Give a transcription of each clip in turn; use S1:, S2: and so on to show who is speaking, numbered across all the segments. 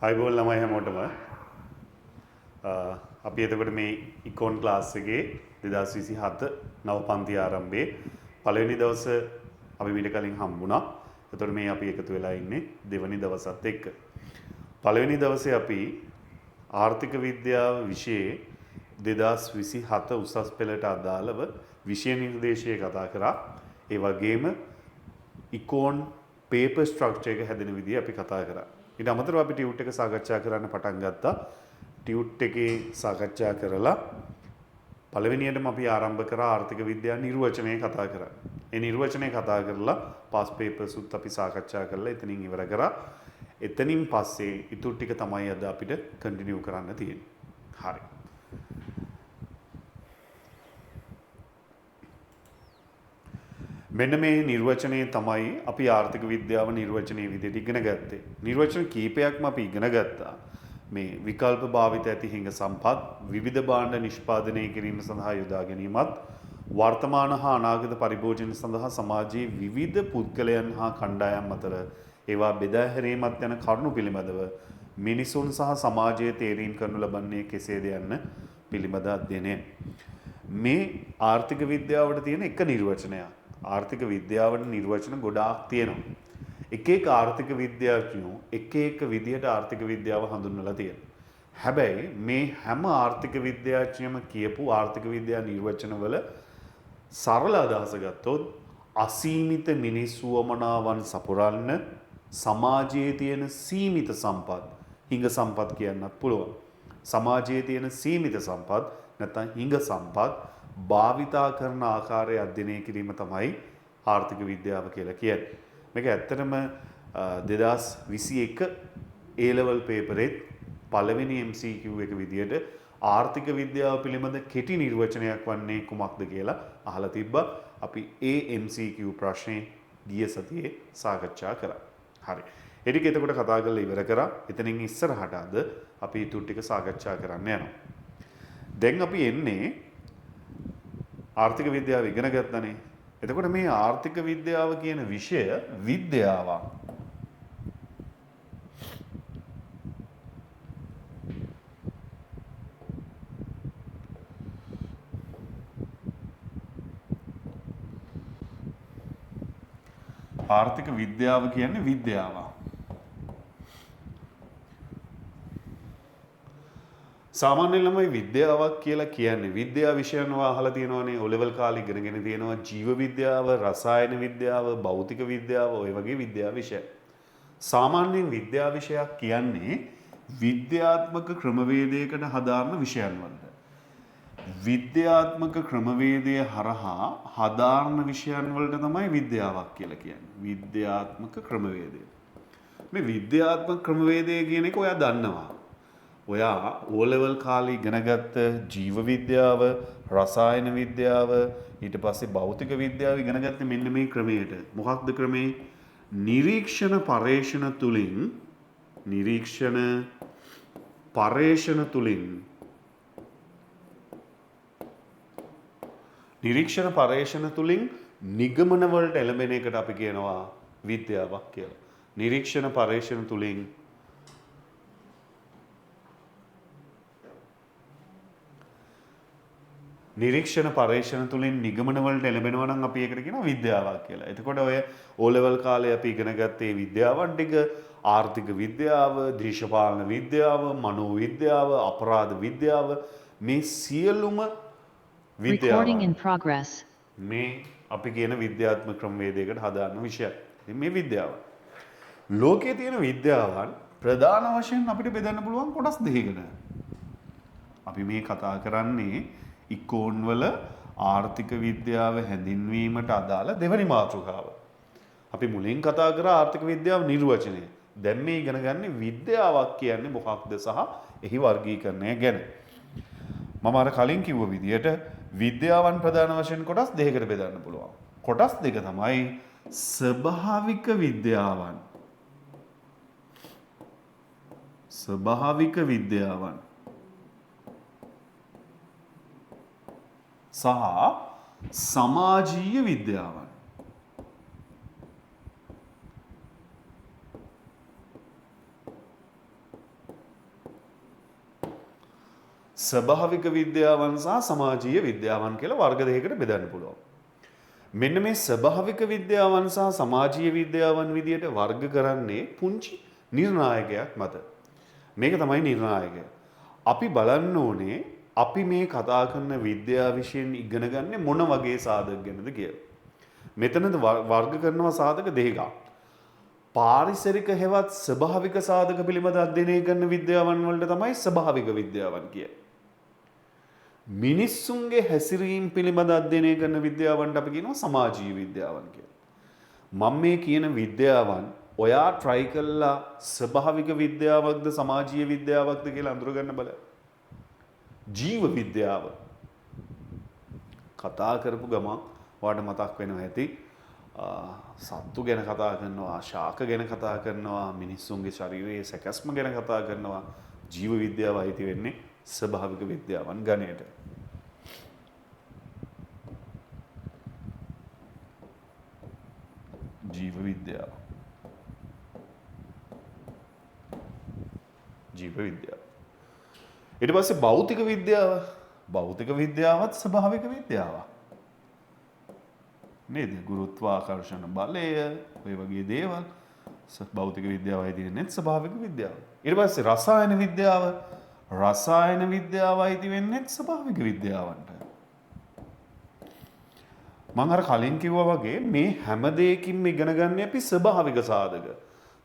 S1: අයිබෝල් ළමයි හැමෝටම අපි එතකොට මේ ඉකෝන් ක්ලාස් එකේ 2027 නව පන්ති ආරම්භයේ පළවෙනි දවස අපි මීට කලින් හම්බුණා. එතකොට මේ අපි එකතු වෙලා ඉන්නේ දෙවෙනි දවසත් එක්ක. පළවෙනි දවසේ අපි ආර්ථික විද්‍යාව විෂයේ 2027 උසස් පෙළට අදාළව විෂය නිර්දේශය කතා කරා. ඒ වගේම ඉකෝන් පේපර් ස්ට්‍රක්චර් එක හැදෙන විදිහ අපි කතා කරා. ඊට අමතරව අපි ටියුට් එක සාකච්ඡා කරන්න පටන් ගත්තා. ටියුට් එකේ සාකච්ඡා කරලා පළවෙනියටම අපි ආරම්භ කරා ආර්ථික විද්‍යාව නිර්වචනය කතා කරා. ඒ නිර්වචනය කතා කරලා පාස් පේපර්ස් උත් අපි සාකච්ඡා කරලා එතනින් ඉවර කරා. එතනින් පස්සේ ඊටු ටික තමයි අද අපිට කන්ටිනියු කරන්න තියෙන්නේ. හරි. මෙන්න මේ නිර්වචනය තමයි අපි ආර්ථික විද්‍යාව නිර්වචනයේ විදිහට ඉගෙන ගත්තේ. නිර්වචන කීපයක්ම අපි ඉගෙන ගත්තා. මේ විකල්ප භාවිත ඇති හිඟ සම්පත්, විවිධ භාණ්ඩ නිෂ්පාදනය කිරීම සඳහා යොදා ගැනීමත්, වර්තමාන හා අනාගත පරිභෝජන සඳහා සමාජයේ විවිධ පුද්ගලයන් හා කණ්ඩායම් අතර ඒවා බෙදා හැරීමත් යන කරුණු පිළිබඳව මිනිසුන් සහ සමාජයේ තේරීම් කරනු ලබන්නේ කෙසේද යන්න පිළිබඳ අධ්‍යයනය. මේ ආර්ථික විද්‍යාවට තියෙන එක නිර්වචනයක්. ආර්ථික විද්‍යාවට නිර්වචන ගොඩාක් තියෙනවා. එක එක ආර්ථික විද්‍යාඥයෝ එක එක විදිහට ආර්ථික විද්‍යාව හඳුන්වලා තියෙනවා. හැබැයි මේ හැම ආර්ථික විද්‍යාඥයම කියපු ආර්ථික විද්‍යා නිර්වචනවල සරල අදහස ගත්තොත් අසීමිත මිනිස් වමනාවන් සපුරන්න සමාජයේ තියෙන සීමිත සම්පත් හිඟ සම්පත් කියන්නත් පුළුවන්. සමාජයේ තියෙන සීමිත සම්පත් නැත්නම් හිඟ සම්පත් භාවිතා කරන ආකාරය අධ්‍යයනය කිරීම තමයි ආර්ථික විද්‍යාව කියලා කියන්නේ. මේක ඇත්තටම 2021 A-level පේපරෙත් පළවෙනි MCQ එක විදියට ආර්ථික විද්‍යාව පිළිබඳ කෙටි නිර්වචනයක් වන්නේ කුමක්ද කියලා අහලා තිබ්බා. අපි ඒ MCQ ප්‍රශ්නේ ගිය සතියේ සාකච්ඡා කරා. හරි. ඒ ටික එතකොට කතා කරලා ඉවර කරා. එතනින් ඉස්සරහට අද අපි ඊටු ටික සාකච්ඡා කරන්න යනවා. දැන් අපි එන්නේ ආර්ථික විද්‍යාව ඉගෙන ගත්තනේ. එතකොට මේ ආර්ථික විද්‍යාව කියන විෂය විද්‍යාවක්. ආර්ථික විද්‍යාව කියන්නේ විද්‍යාවක්. සාමාන්‍යයෙන් ළමයි විද්‍යාවක් කියලා කියන්නේ විද්‍යා විෂයන් අහලා තියෙනවානේ. O level කාලේ ඉගෙනගෙන තියෙනවා ජීව විද්‍යාව, රසායන විද්‍යාව, භෞතික විද්‍යාව, ඔය වගේ විද්‍යා විෂය. සාමාන්‍යයෙන් විද්‍යා විෂයක් කියන්නේ විද්‍යාත්මක ක්‍රමවේදයකට හදාරන විෂයන් වලට. විද්‍යාත්මක ක්‍රමවේදය හරහා හදාරන විෂයන් වලට තමයි විද්‍යාවක් කියලා කියන්නේ. විද්‍යාත්මක ක්‍රමවේදය. මේ විද්‍යාත්මක ක්‍රමවේදය කියන එක ඔයා දන්නවා. ඔයා O level කාලේ ඉගෙනගත්ත ජීව විද්‍යාව, රසායන විද්‍යාව, ඊට පස්සේ භෞතික විද්‍යාව ඉගෙනගත්තේ මෙන්න මේ ක්‍රමයට. මොකක්ද ක්‍රමේ? නිරීක්ෂණ පර්යේෂණ තුලින් නිගමන වලට එළඹෙන එකට අපි කියනවා විද්‍යාවක් කියලා. නිරීක්ෂණ පර්යේෂණ තුලින් නිගමන වලට එළඹෙනවා නම් අපි ඒකට කියනවා විද්‍යාවක් කියලා. එතකොට ඔය O level කාලේ අපි ඉගෙන ගත්තේ විද්‍යාවන් ටික ආර්ථික විද්‍යාව, දේශපාලන විද්‍යාව, මනෝ විද්‍යාව, අපරාධ විද්‍යාව මේ සියලුම විද්‍යාව මේ අපි කියන විද්‍යාත්මක ක්‍රමවේදයකට හදාරන විෂයක්. ඉතින් මේ විද්‍යාව. ලෝකයේ තියෙන විද්‍යාවන් ප්‍රධාන වශයෙන් අපිට බෙදන්න පුළුවන් කොටස් දෙකකට. අපි මේ කතා කරන්නේ ඉකෝන් වල ආර්ථික විද්‍යාව හැඳින්වීමට අදාළ දෙවැනි මාතෘකාව. අපි මුලින් කතා කරා ආර්ථික විද්‍යාව නිර්වචනය. දැන් මේ ඉගෙන ගන්න විද්‍යාවක් කියන්නේ මොකක්ද සහ එහි වර්ගීකරණය ගැන. මම අර කලින් කිව්ව විදිහට විද්‍යාවන් ප්‍රධාන වශයෙන් කොටස් දෙකකට බෙදන්න පුළුවන්. කොටස් දෙක තමයි ස්වභාවික විද්‍යාවන් සහ සමාජීය විද්‍යාවන්. ස්වභාවික විද්‍යාවන් සහ සමාජීය විද්‍යාවන් කියලා වර්ග දෙකකට බෙදන්න පුළුවන්. මෙන්න මේ ස්වභාවික විද්‍යාවන් සහ සමාජීය විද්‍යාවන් විදියට වර්ග කරන්නේ පුංචි නිර්ණායකයක් මත. මේක තමයි නිර්ණායකය. අපි බලන්න ඕනේ අපි මේ කතා කරන විද්‍යාව විෂයෙන් ඉගෙන ගන්න මොන වගේ සාධක ගැනද කියලා. මෙතනද වර්ග කරනවා සාධක දෙකක්. පාරිසරික හෙවත් ස්වභාවික සාධක පිළිබඳ අධ්‍යයනය කරන විද්‍යාවන් වලට තමයි ස්වභාවික විද්‍යාවන් කියන්නේ. මිනිස්සුන්ගේ හැසිරීම පිළිබඳ අධ්‍යයනය කරන විද්‍යාවන්ට අපි කියනවා සමාජීය විද්‍යාවන් කියලා. මම මේ කියන විද්‍යාවන් ඔයා try කළා ස්වභාවික විද්‍යාවක්ද සමාජීය විද්‍යාවක්ද කියලා අඳුරගන්න බලන්න. ජීව විද්‍යාව කතා කරපු ගමන් ඔයාලට මතක් වෙනවා ඇති සත්තු ගැන කතා කරනවා ශාක ගැන කතා කරනවා මිනිස්සුන්ගේ ශරීරයේ සැකස්ම ගැන කතා කරනවා ජීව විද්‍යාව අයිති වෙන්නේ ස්වභාවික විද්‍යාවන් ගණයට. ජීව විද්‍යාව ඊට පස්සේ භෞතික විද්‍යාවත් ස්වභාවික විද්‍යාවක් නේද? ගුරුත්වාකර්ෂණ බලය ඔය වගේ දේවල් භෞතික විද්‍යාවයි තියෙන්නේ ස්වභාවික විද්‍යාව. ඊට පස්සේ රසායන විද්‍යාවයි තියෙන්නේ ස්වභාවික විද්‍යාවන්ට. මම අර කලින් කිව්වා වගේ මේ හැම දෙයකින්ම ඉගෙන ගන්න අපි ස්වභාවික සාධක.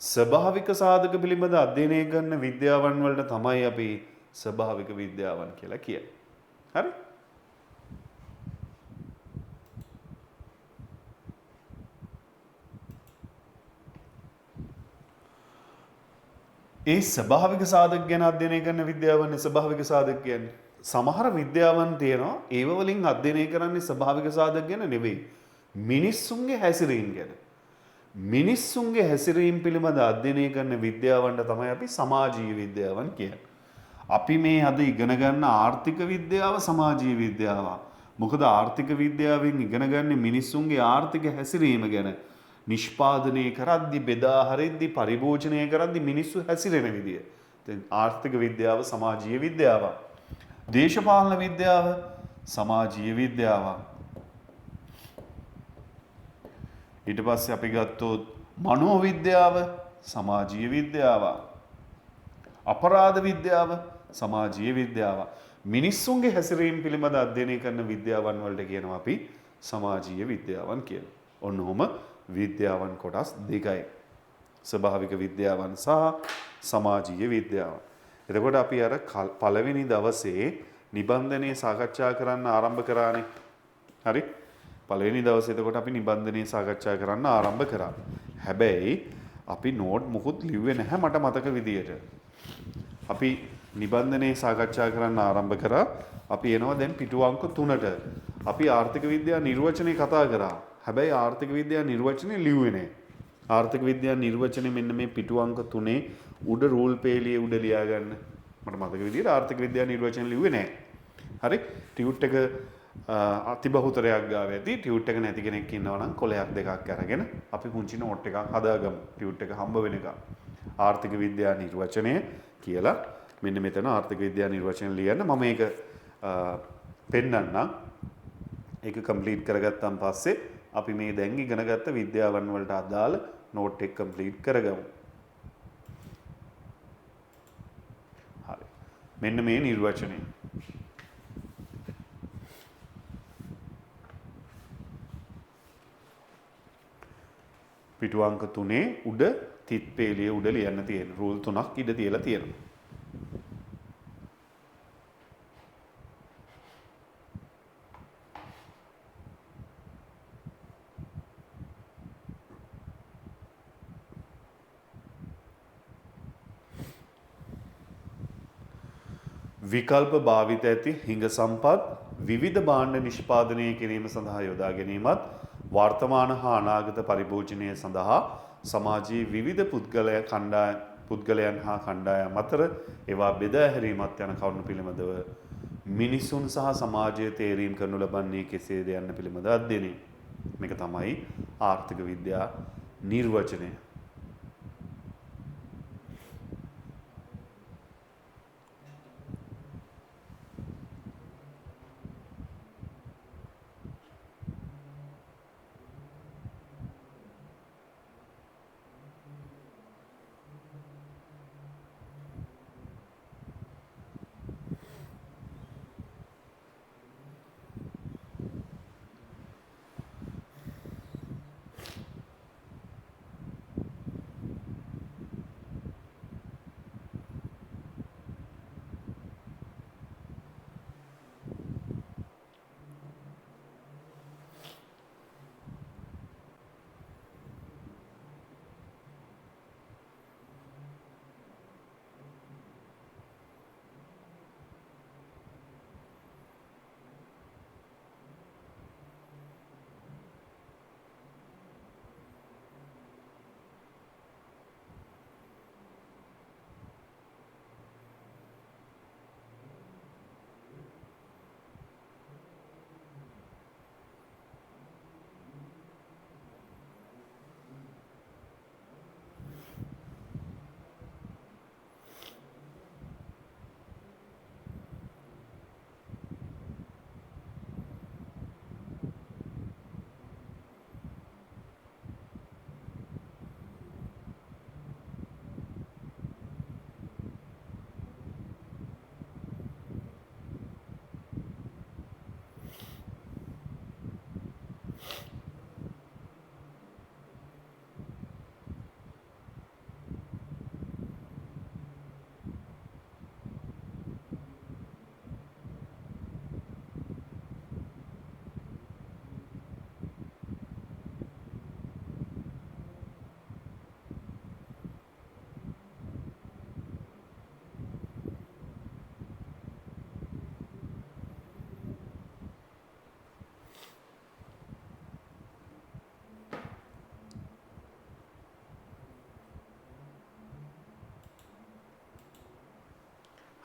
S1: ස්වභාවික සාධක පිළිබඳ අධ්‍යයනය කරන විද්‍යාවන් වලට තමයි අපි ස්වභාවික විද්‍යාවන් කියලා කියන්නේ. හරි? ඒ ස්වභාවික සාධක ගැන අධ්‍යයනය කරන විද්‍යාවන්නේ ස්වභාවික සාධක කියන්නේ. සමහර විද්‍යාවන් තියෙනවා ඒව වලින් අධ්‍යයනය කරන්නේ ස්වභාවික සාධක ගැන නෙවෙයි. මිනිස්සුන්ගේ හැසිරීම ගැන. මිනිස්සුන්ගේ හැසිරීම පිළිබඳ අධ්‍යයනය කරන විද්‍යාවන්ට තමයි අපි සමාජීය විද්‍යාවන් කියන්නේ. අපි මේ අද ඉගෙන ගන්න ආර්ථික විද්‍යාව සමාජීය විද්‍යාව. මොකද ආර්ථික විද්‍යාවෙන් ඉගෙන ගන්න මිනිස්සුන්ගේ ආර්ථික හැසිරීම ගැන. නිෂ්පාදනය කරද්දි බෙදා හරිද්දි පරිභෝජනය කරද්දි මිනිස්සු හැසිරෙන විදිය. දැන් ආර්ථික විද්‍යාව සමාජීය විද්‍යාව. දේශපාලන විද්‍යාව සමාජීය විද්‍යාව. ඊට පස්සේ අපි ගත්තොත් මනෝවිද්‍යාව සමාජීය විද්‍යාව. අපරාධ විද්‍යාව සමාජීය විද්‍යාව. මිනිස්සුන්ගේ හැසිරීම පිළිබඳ අධ්‍යයනය කරන විද්‍යාවන් වලට කියනවා අපි සමාජීය විද්‍යාවන් කියලා. ඔන්නෝම විද්‍යාවන් කොටස් දෙකයි. ස්වභාවික විද්‍යාවන් සහ සමාජීය විද්‍යාවන්. එතකොට අපි අර පළවෙනි දවසේ නිබන්ධනය සාකච්ඡා කරන්න ආරම්භ කරානේ. හරි? පළවෙනි දවසේ එතකොට අපි නිබන්ධනය සාකච්ඡා කරන්න ආරම්භ කරා. හැබැයි අපි නෝට් මුකුත් ලිව්වේ නැහැ මට මතක විදියට. අපි නිබන්ධනය සාකච්ඡා කරන්න ආරම්භ කරා. අපි එනවා දැන් පිටු අංක 3ට. අපි ආර්ථික විද්‍යා නිර්වචනය කතා කරා. හැබැයි ආර්ථික විද්‍යා නිර්වචනය ලිව්වේ නැහැ. ආර්ථික විද්‍යා නිර්වචනය මෙන්න මේ පිටු අංක 3 උඩ රූල් පේලියේ උඩ ලියා ගන්න. මට මතක විදියට ආර්ථික විද්‍යා නිර්වචනය ලිව්වේ නැහැ. හරි? ටියුට් එක අතිබහුතරයක් ගාව ඇති. ටියුට් එක නැති කෙනෙක් ඉන්නවා නම් කොලයක් දෙකක් අරගෙන අපි පුංචි නෝට් එකක් හදාගමු. ටියුට් එක හම්බ වෙනකම්. ආර්ථික විද්‍යා නිර්වචනය කියලා මෙන්න මෙතන ආර්ථික විද්‍යා නිර්වචනය ලියන්න මම මේක පෙන්නන්නම්. ඒක කම්ප්ලීට් කරගත්තාන් පස්සේ අපි මේ දැන් ඉගෙන ගත්ත විද්‍යාවන් වලට අදාළ නෝට් එක කම්ප්ලීට් කරගමු. හරි. මෙන්න මේ නිර්වචනය. පිටු අංක 3 උඩ තිත් පේලිය උඩ ලියන්න තියෙන රූල් 3ක් ඉඩ තියලා තියෙනවා. විකල්ප භාවිත ඇති හිඟ සම්පත් විවිධ භාණ්ඩ නිෂ්පාදනය කිරීම සඳහා යොදා ගැනීමත් වර්තමාන හා අනාගත පරිභෝජනය සඳහා සමාජයේ විවිධ පුද්ගලයන් හා කණ්ඩායම් අතර ඒවා බෙදා හැරීමත් යන කරුණු පිළිබඳව මිනිසුන් සහ සමාජය තේරීම් කරනු ලබන්නේ කෙසේද යන්න පිළිබඳ අධ්‍යයනය. මේක තමයි ආර්ථික විද්‍යා නිර්වචනය.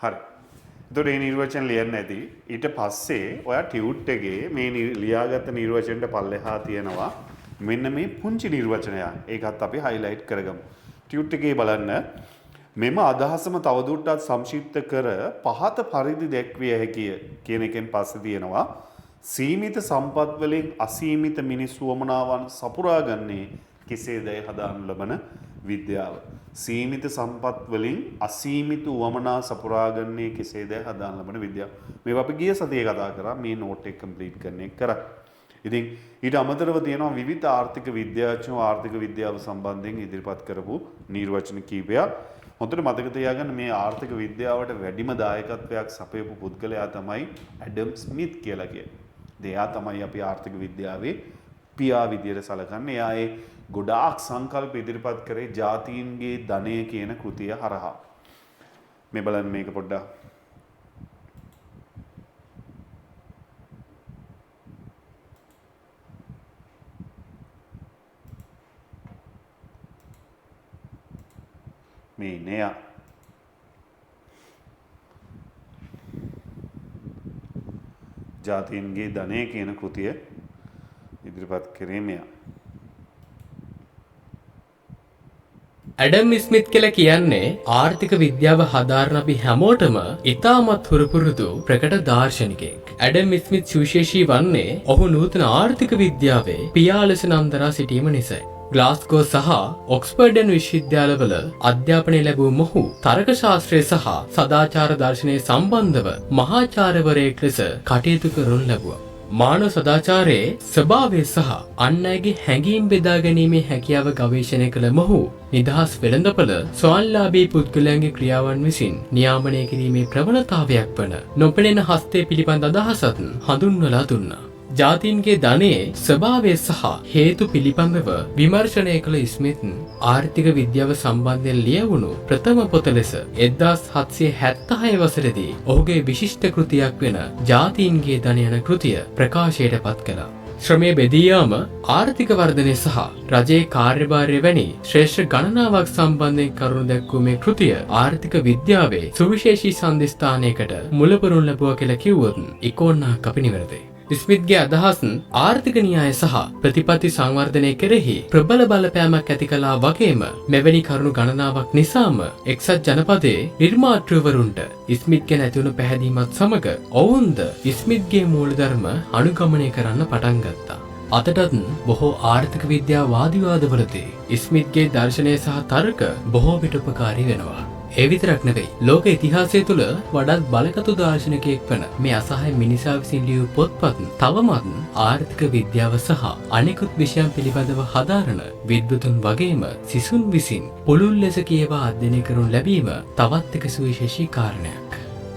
S1: හරි. එතකොට මේ නිර්වචන ලියන්න ඇති. ඊට පස්සේ ඔයා ටියුට් එකේ මේ ලියාගත්ත නිර්වචනට පල්ලෙහා තියෙනවා මෙන්න මේ පුංචි නිර්වචනයක්. ඒකත් අපි highlight කරගමු. ටියුට් එකේ බලන්න මෙම අදහසම තවදුරටත් සංක්ෂිප්ත කර පහත පරිදි දැක්විය හැකිය කියන එකෙන් පස්සේ තියෙනවා සීමිත සම්පත් වලින් අසීමිත මිනිස් වමනාවන් සපුරා ගන්නේ කෙසේදයි හදාන්න ලබන විද්‍යාව. සීමිත සම්පත් වලින් අසීමිත වමනා සපුරාගන්නේ කෙසේදයි හදාන්න ලබන විද්‍යාව. මේවා අපි ගිය සතියේ කතා කරා මේ නෝට් එක කම්ප්ලීට් කරන එක කරා. ඉතින් ඊට අමතරව තියෙනවා විවිධ ආර්ථික විද්‍යාඥයෝ ආර්ථික විද්‍යාව සම්බන්ධයෙන් ඉදිරිපත් කරපු නිර්වචන කීපයක්. හොඳට මතක තියාගන්න මේ ආර්ථික විද්‍යාවට වැඩිම දායකත්වයක් සපයපු පුද්ගලයා තමයි ඇඩම් ස්මිත් කියලා කියන්නේ. එයා තමයි අපි ආර්ථික විද්‍යාවේ පියා විදියට සැලකන්නේ. එයා ඒ ගොඩාක් සංකල්ප ඉදිරිපත් කරේ ජාතීන්ගේ ධනය කියන කෘතිය හරහා. මේ බලන්න මේක පොඩ්ඩක්. මේ නෑ ජාතීන්ගේ ධනය කියන කෘතිය ඉදිරිපත් කරේ මෙයා.
S2: ඇඩම් ස්මිත් කියලා කියන්නේ ආර්ථික විද්‍යාව හදාරන අපි හැමෝටම ඉතාමත් හුරුපුරුදු ප්‍රකට දාර්ශනිකයෙක්. ඇඩම් ස්මිත් සුවිශේෂී වන්නේ ඔහු නූතන ආර්ථික විද්‍යාවේ පියා ලෙස නම් දරා සිටීම නිසයි. ග්ලාස්ගෝ සහ ඔක්ස්ෆර්ඩ් විශ්වවිද්‍යාලවල අධ්‍යාපනය ලැබූ මොහු තර්ක ශාස්ත්‍රය සහ සදාචාර දර්ශනය සම්බන්ධව මහාචාර්යවරයෙක් ලෙස කටයුතු කරනු ලැබුවා. මානව සදාචාරයේ ස්වභාවය සහ අන් අයගේ හැඟීම් බෙදා ගැනීමේ හැකියාව ගවේෂණය කළ මොහු නිදහස් වෙළඳපළ ස්වයංලාභී පුද්ගලයන්ගේ ක්‍රියාවන් විසින් නියාමනය කිරීමේ ප්‍රවණතාවයක් වන නොපෙනෙන හස්තය පිළිබඳ අදහසත් හඳුන්වලා දුන්නා. ජාතීන්ගේ ධනයේ ස්වභාවය සහ හේතු පිළිබඳව විමර්ශනය කළ ස්මිත් ආර්ථික විද්‍යාව සම්බන්ධයෙන් ලියවුණු ප්‍රථම පොත ලෙස 1776 වසරේදී ඔහුගේ විශිෂ්ට කෘතියක් වෙන ජාතීන්ගේ ධනය යන කෘතිය ප්‍රකාශයට පත් කළා. ශ්‍රමය බෙදී යාම ආර්ථික වර්ධනය සහ රජයේ කාර්යභාරය වැනි ශ්‍රේෂ්ඨ ගණනාවක් සම්බන්ධයෙන් කරුණු දැක්වූ මේ කෘතිය ආර්ථික විද්‍යාවේ සුවිශේෂී සන්දිස්ථානයකට මුලපුරුම් ලැබුවා කියලා කිව්වොත් ඉකෝන්නාක් අපි නිවැරදියි. ස්මිත්ගේ අදහස් ආර්ථික න්‍යාය සහ ප්‍රතිපත්ති සංවර්ධනය කෙරෙහි ප්‍රබල බලපෑමක් ඇති කළා වගේම මෙවැනි කරුණු ගණනාවක් නිසාම එක්සත් ජනපදයේ නිර්මාතෘවරුන්ට ස්මිත්ගේ නැතිවුණු පැහැදීමත් සමග ඔවුන්ද ස්මිත්ගේ මූලධර්ම අනුගමනය කරන්න පටන් ගත්තා. අතටත් බොහෝ ආර්ථික විද්‍යා වාදිවාදවලදී ස්මිත්ගේ දර්ශනය සහ තර්ක බොහෝ විට උපකාරී වෙනවා. ඒ විතරක් නෙවෙයි ලෝක ඉතිහාසය තුළ වඩාත් බලගතු දාර්ශනිකයෙක් වන මේ අසහාය මිනිසා විසින් ලියූ පොත්පත් තවමත් ආර්ථික විද්‍යාව සහ අනෙකුත් විෂයන් පිළිබඳව හදාරන විද්වතුන් වගේම සිසුන් විසින් පුළුල් ලෙස කියවා අධ්‍යයනය කරනු ලැබීම තවත් එක සුවිශේෂී කාරණයක්.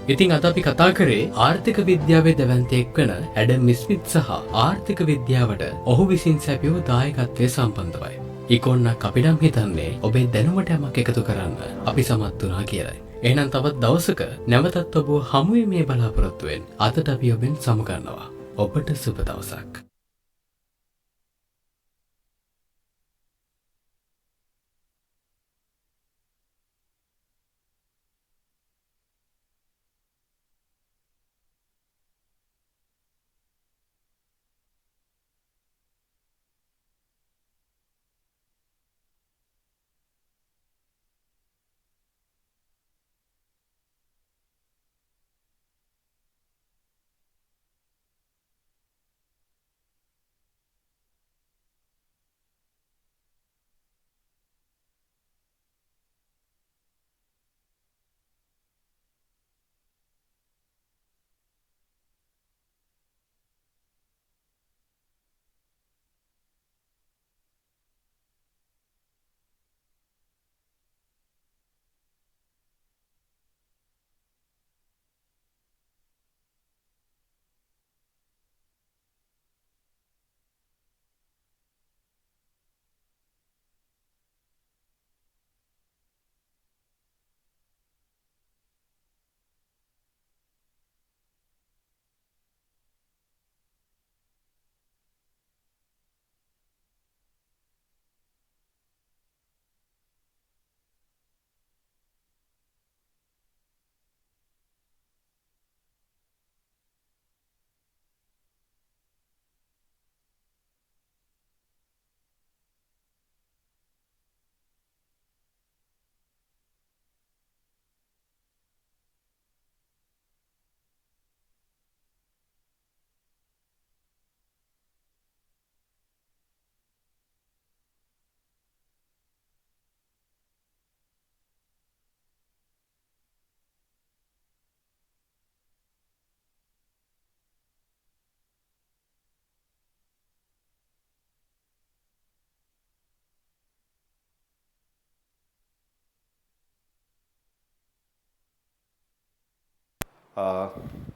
S2: ඉතින් අද අපි කතා කරේ ආර්ථික විද්‍යාවේ දැවැන්තයෙක් වන ඇඩම් ස්මිත් සහ ආර්ථික විද්‍යාවට ඔහු විසින් සැපයූ දායකත්වය සම්බන්ධවයි. ඉකොන්නක් අපි නම් හිතන්නේ ඔබේ දැනුමට යමක් එකතු කරන්න අපි සමත් වුණා කියලයි. එහෙනම් තවත් දවසක නැවතත් ඔබ හමුවීමේ බලාපොරොත්තුවෙන් අදට අපි ඔබෙන් සමුගන්නවා. ඔබට සුබ දවසක්.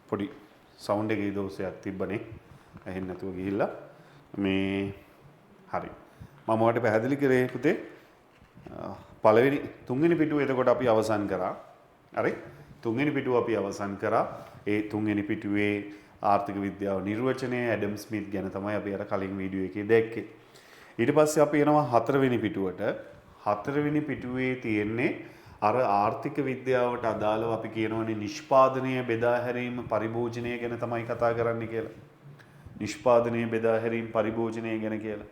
S1: පොඩි සවුන්ඩ් එකේ දෝෂයක් තිබ්බනේ. ඇහෙන්නේ නැතුව ගිහිල්ලා මේ හරි. මම ඔයාලට පැහැදිලි කරේ පුතේ පළවෙනි තුන්වෙනි පිටුව එතකොට අපි අවසන් කරා. හරි? තුන්වෙනි පිටුව අපි අවසන් කරා. ඒ තුන්වෙනි පිටුවේ ආර්ථික විද්‍යාව නිර්වචනය ඇඩම් ස්මිත් ගැන තමයි අපි අර කලින් වීඩියෝ එකේ දැක්කේ. ඊට පස්සේ අපි එනවා හතරවෙනි පිටුවට. හතරවෙනි පිටුවේ තියෙන්නේ අර ආර්ථික විද්‍යාවට අදාළව අපි කියනවනේ නිෂ්පාදනය බෙදා හැරීම පරිභෝජනය ගැන තමයි කතා කරන්නේ කියලා. නිෂ්පාදනය බෙදා හැරීම පරිභෝජනය ගැන කියලා.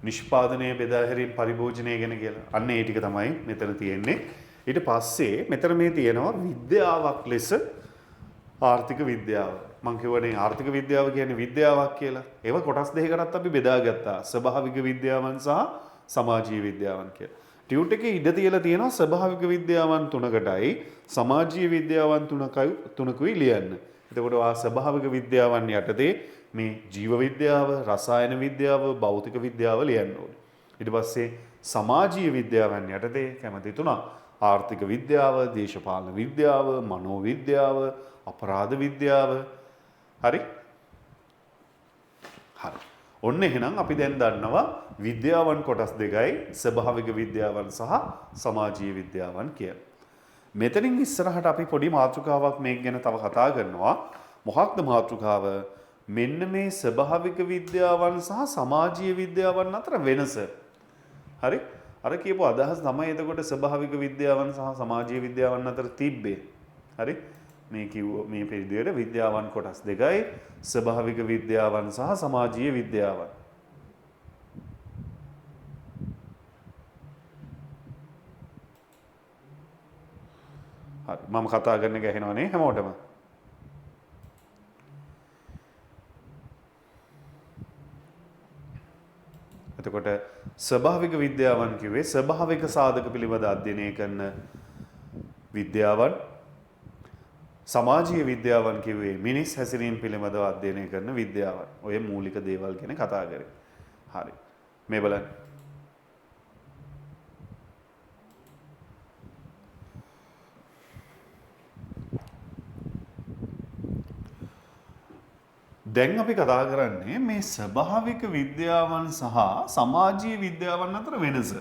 S1: නිෂ්පාදනය බෙදා හැරීම පරිභෝජනය ගැන කියලා. අන්න ඒ ටික තමයි මෙතන තියෙන්නේ. ඊට පස්සේ මෙතන මේ තියෙනවා විද්‍යාවක් ලෙස ආර්ථික විද්‍යාව. මම කියවනේ ආර්ථික විද්‍යාව කියන්නේ විද්‍යාවක් කියලා. ඒව කොටස් දෙකකටත් අපි බෙදාගත්තා. ස්වභාවික විද්‍යාවන් සහ සමාජීය විද්‍යාවන් කියලා. ටියුට් එකේ ඉඩ තියලා තියෙනවා ස්වභාවික විද්‍යාවන් 3කටයි සමාජීය විද්‍යාවන් 3කුයි ලියන්න. එතකොට ආ ස්වභාවික විද්‍යාවන් යටතේ මේ ජීව විද්‍යාව, රසායන විද්‍යාව, භෞතික විද්‍යාව ලියන්න ඕනේ. ඊට පස්සේ සමාජීය විද්‍යාවන් යටතේ කැමති තුනක්. ආර්ථික විද්‍යාව, දේශපාලන විද්‍යාව, මනෝ විද්‍යාව, අපරාධ විද්‍යාව. හරි? හරි. ඔන්න එහෙනම් අපි දැන් දන්නවා විද්‍යාවන් කොටස් දෙකයි ස්වභාවික විද්‍යාවන් සහ සමාජීය විද්‍යාවන් කියලා. මෙතනින් ඉස්සරහට අපි පොඩි මාතෘකාවක් මේක ගැන තව කතා කරනවා. මොකක්ද මාතෘකාව? මෙන්න මේ ස්වභාවික විද්‍යාවන් සහ සමාජීය විද්‍යාවන් අතර වෙනස. හරි? අර කියපු අදහස් තමයි එතකොට ස්වභාවික විද්‍යාවන් සහ සමාජීය විද්‍යාවන් අතර තිබ්බේ. හරි? මේ කිව්ව මේ පිළිදෙයට විද්‍යාවන් කොටස් දෙකයි ස්වභාවික විද්‍යාවන් සහ සමාජීය විද්‍යාවන්. හරි මම කතා කරන එක ඇහෙනවනේ හැමෝටම. එතකොට ස්වභාවික විද්‍යාවන් කිව්වේ ස්වභාවික සාධක පිළිබඳ අධ්‍යයනය කරන විද්‍යාවන්. සමාජීය විද්‍යාවන් කිව්වේ මිනිස් හැසිරීම පිළිබඳව අධ්‍යයනය කරන විද්‍යාවන්. ඔය මූලික දේවල් ගැන කතා කරේ. හරි. මේ බලන්න. දැන් අපි කතා කරන්නේ මේ ස්වභාවික විද්‍යාවන් සහ සමාජීය විද්‍යාවන් අතර වෙනස.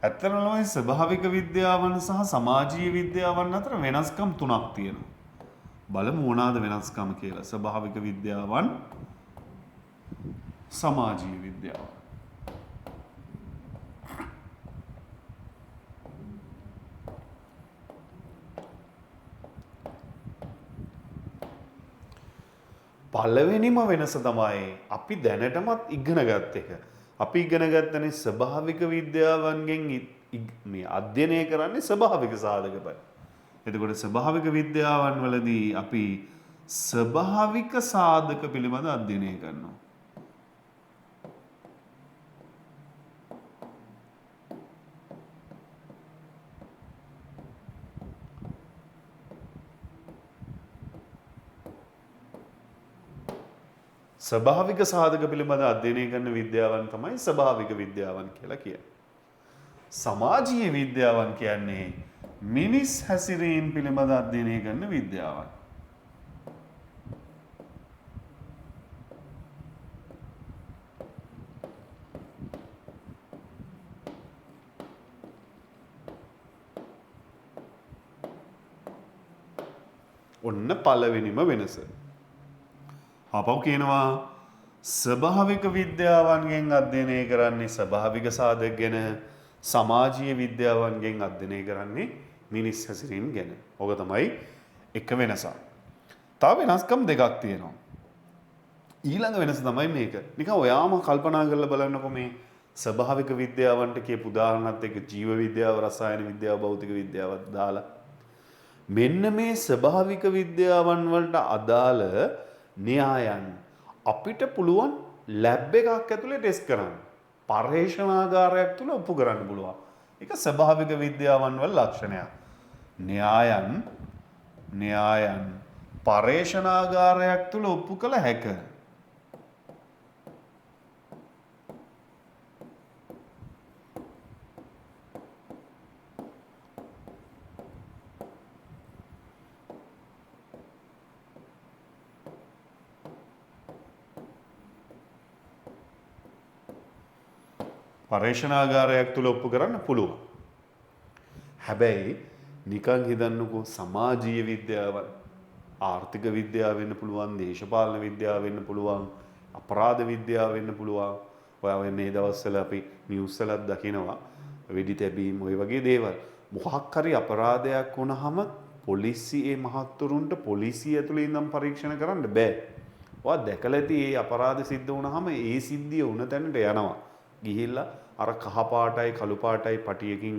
S1: ඇත්තටම මේ ස්වභාවික විද්‍යාවන් සහ සමාජීය විද්‍යාවන් අතර වෙනස්කම් තුනක් තියෙනවා. බලමු මොනවාද වෙනස්කම් කියලා. ස්වභාවික විද්‍යාවන් සමාජීය විද්‍යාවන්. පළවෙනිම වෙනස තමයි අපි දැනටමත් ඉගෙනගත් එක. අපි ඉගෙන ගත්තනේ ස්වභාවික විද්‍යාවන්ගෙන් මේ අධ්‍යයනය කරන්නේ ස්වභාවික සාධක බල. එතකොට ස්වභාවික විද්‍යාවන් වලදී අපි ස්වභාවික සාධක පිළිබඳ අධ්‍යයනය කරනවා. ස්වභාවික සාධක පිළිබඳ අධ්‍යයනය කරන විද්‍යාවන් තමයි ස්වභාවික විද්‍යාවන් කියලා කියන්නේ. සමාජීය විද්‍යාවන් කියන්නේ මිනිස් හැසිරීම පිළිබඳ අධ්‍යයනය කරන විද්‍යාවන්. ඔන්න පළවෙනිම වෙනස. අපව කියනවා ස්වභාවික විද්‍යාවන්ගෙන් අධ්‍යයනය කරන්නේ ස්වභාවික සාධක ගැන, සමාජීය විද්‍යාවන්ගෙන් අධ්‍යයනය කරන්නේ මිනිස් හැසිරීම ගැන. ඕක තමයි එක වෙනසක්. තව වෙනස්කම් දෙකක් තියෙනවා. ඊළඟ වෙනස තමයි මේක. නිකන් ඔයාම කල්පනා කරලා බලන්නකො මේ ස්වභාවික විද්‍යාවන්ට කියපු උදාහරණත් එක්ක ජීව විද්‍යාව, රසායන විද්‍යාව, භෞතික විද්‍යාවත් දාලා මෙන්න මේ ස්වභාවික විද්‍යාවන් වලට අදාළ න්‍යායන් අපිට පුළුවන් ලැබ් එකක් ඇතුලේ ටෙස්ට් කරන්න. පර්යේෂණාගාරයක් තුල ඔප්පු කරන්න පුළුවන්. ඒක ස්වභාවික විද්‍යාවන් වල ලක්ෂණයක්. න්‍යායන් පර්යේෂණාගාරයක් තුල ඔප්පු කළ හැක. පර්යේෂණාගාරයක් තුල ඔප්පු කරන්න පුළුවන්. හැබැයි නිකන් හිතන්නකෝ සමාජීය විද්‍යාව, ආර්ථික විද්‍යාව වෙන්න පුළුවන්, දේශපාලන විද්‍යාව වෙන්න පුළුවන්, අපරාධ විද්‍යාව වෙන්න පුළුවන්. ඔය මේ දවස්වල අපි නිවුස් වලත් දකිනවා වෙඩි තැබීම් ඔය වගේ දේවල්. මොකක් හරි අපරාධයක් වුණාම පොලිසියේ මහත්තුරුන්ට පොලිසිය ඇතුළේ ඉඳන් පරීක්ෂණ කරන්න බෑ. ඔයා දැකලා ඇති මේ අපරාධ සිද්ධ වුණාම ඒ සිද්ධිය වුණ තැනට යනවා. ගිහිල්ලා අර කහ පාටයි කළු පාටයි පටියකින්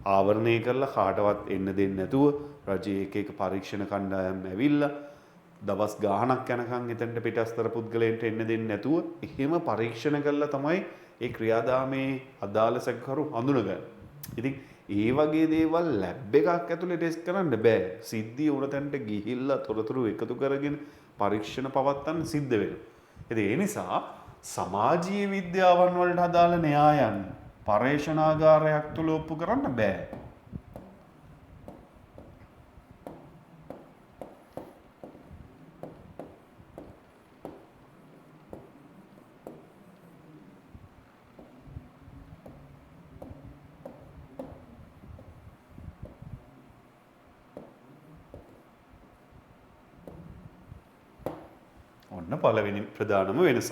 S1: ආවරණය කරලා කාටවත් එන්න දෙන්නේ නැතුව රජයේ එක එක පරීක්ෂණ කණ්ඩායම් ඇවිල්ලා දවස් ගාණක් යනකම් එතනට පිටස්තර පුද්ගලයන්ට එන්න දෙන්නේ නැතුව එහෙම පරීක්ෂණ කළා තමයි ඒ ක්‍රියාදාමයේ අදාළ සැකකරු හඳුනගන්නේ. ඉතින් ඒ වගේ දේවල් ලැබ් එකක් ඇතුලේ ටෙස්ට් කරන්න බෑ. සිද්ධිය උන තැනට ගිහිල්ලා තොරතුරු එකතු කරගෙන පරීක්ෂණ පවත්වන්න සිද්ධ වෙනවා. ඉතින් ඒ නිසා සමාජීය විද්‍යාවන් වලට අදාළ න්‍යායන් පර්යේෂණාගාරයක් තුල ඔප්පු කරන්න බෑ. ඔන්න පළවෙනි ප්‍රධානම වෙනස.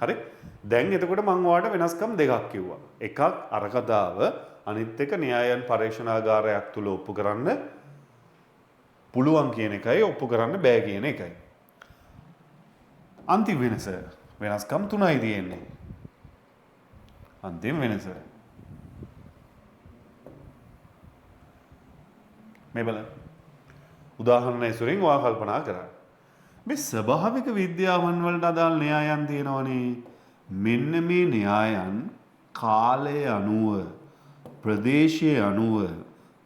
S1: හරි? දැන් එතකොට මම ඔයාලට වෙනස්කම් දෙකක් කිව්වා. එකක් අර කතාව, අනිත් එක න්‍යායන් පරීක්ෂණාගාරයක් තුල ඔප්පු කරන්න පුළුවන් කියන එකයි, ඔප්පු කරන්න බෑ කියන එකයි. අන්තිම වෙනස්කම් තුනයි තියෙන්නේ. අන්තිම වෙනස. මේ බලන්න. උදාහරණ ඇසුරින් ඔයා කල්පනා කරන්න. මේ ස්වභාවික විද්‍යාවන් වලට අදාළ න්‍යායන් තියෙනවනේ. මෙන්න මේ න්‍යායන් කාලය අනුව, ප්‍රදේශය අනුව,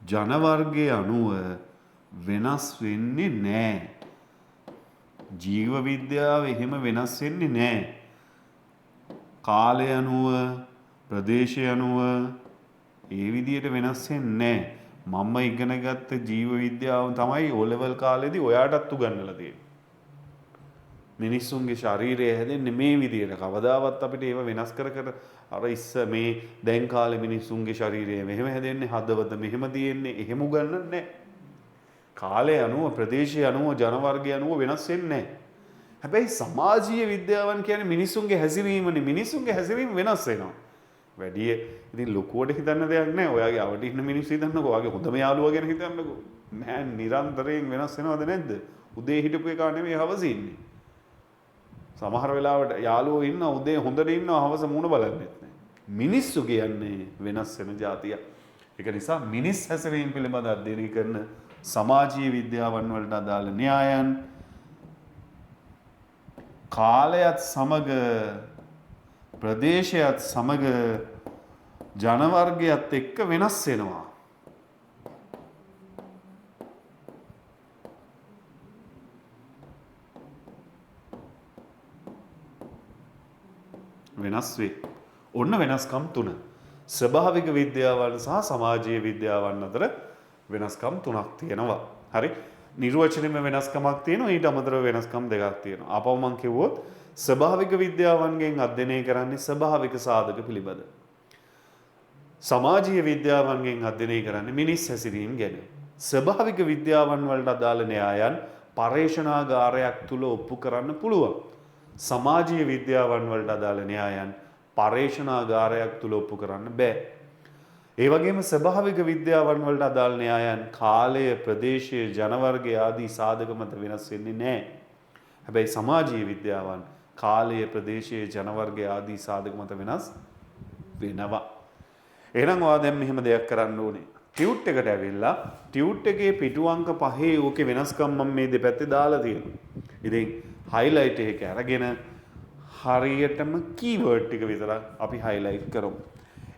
S1: ජන වර්ගය අනුව වෙනස් වෙන්නේ නැහැ. ජීව විද්‍යාව එහෙම වෙනස් වෙන්නේ නැහැ. කාලය අනුව, ප්‍රදේශය අනුව ඒ විදිහට වෙනස් වෙන්නේ නැහැ. මම ඉගෙන ගත්ත ජීව විද්‍යාව තමයි O level කාලේදී ඔයාටත් උගන්වලා තියෙන්නේ. මිනිස්සුන්ගේ ශරීරය හැදෙන්නේ මේ විදිහට. කවදාවත් අපිට ඒව වෙනස් කර අර මේ දැන් කාලේ මිනිස්සුන්ගේ ශරීරය මෙහෙම හැදෙන්නේ, හදවත මෙහෙම තියෙන්නේ, එහෙම උගන්වන්නේ නැහැ. කාලය අනුව, ප්‍රදේශය අනුව, ජන වර්ගය අනුව වෙනස් වෙන්නේ නැහැ. හැබැයි සමාජීය විද්‍යාවන් කියන්නේ මිනිස්සුන්ගේ හැසිරීමනේ. මිනිස්සුන්ගේ හැසිරීම වෙනස් වෙනවා. වැඩි ඉතින් ලොකුවට හිතන්න දෙයක් නැහැ. ඔයාගේ අවට ඉන්න මිනිස්සු හිතන්නකෝ. ඔයාගේ හොඳම යාළුවා ගැන හිතන්නකෝ. මෑ නිරන්තරයෙන් වෙනස් වෙනවද නැද්ද? උදේ හිටපු එක නෙමෙයි හවස ඉන්නේ. සමහර වෙලාවට යාළුවෝ ඉන්න උදේ හොඳට ඉන්නවා හවස මූණ බලන්නෙත් නැහැ. මිනිස්සු කියන්නේ වෙනස් වෙන જાතියක්. ඒක නිසා මිනිස් හැසිරීම පිළිබඳ අධ්‍යයනය කරන සමාජීය විද්‍යාවන් වලට අදාළ න්‍යායන් කාලයත් සමග, ප්‍රදේශයත් සමග, ජන වර්ගයත් එක්ක වෙනස් වෙනවා. වෙනස් වේ. ඔන්න වෙනස්කම් තුන. ස්වභාවික විද්‍යාවන් සහ සමාජීය විද්‍යාවන් අතර වෙනස්කම් තුනක් තියෙනවා. හරි? නිර්වචනෙම වෙනස්කමක් තියෙනවා, ඊට අමතරව වෙනස්කම් දෙකක් තියෙනවා. ආපහු මම කිව්වොත් ස්වභාවික විද්‍යාවන්ගෙන් අධ්‍යයනය කරන්නේ ස්වභාවික සාධක පිළිබඳ. සමාජීය විද්‍යාවන්ගෙන් අධ්‍යයනය කරන්නේ මිනිස් හැසිරීම ගැන. ස්වභාවික විද්‍යාවන් වලට අදාළ න්‍යායන් පර්යේෂණාගාරයක් තුල ඔප්පු කරන්න පුළුවන්. සමාජීය විද්‍යාවන් වලට අදාළ න්‍යායන් පර්යේෂණාගාරයක් තුල ඔප්පු කරන්න බෑ. ඒ වගේම ස්වභාවික විද්‍යාවන් වලට අදාළ න්‍යායන් කාලය, ප්‍රදේශය, ජන වර්ගය ආදී සාධක මත වෙනස් වෙන්නේ නැහැ. හැබැයි සමාජීය විද්‍යාවන් කාලය, ප්‍රදේශය, ජන වර්ගය ආදී සාධක මත වෙනස් වෙනවා. එහෙනම් ඔයා දැන් මෙහෙම දෙයක් කරන්න ඕනේ. ටියුට් එකට ඇවිල්ලා ටියුට් එකේ පිටු අංක 5 ඕකේ වෙනස්කම් මම මේ දෙපැත්තේ දාලා තියෙනවා. ඉතින් highlight එක අරගෙන හරියටම keyword ටික විතරක් අපි highlight කරමු.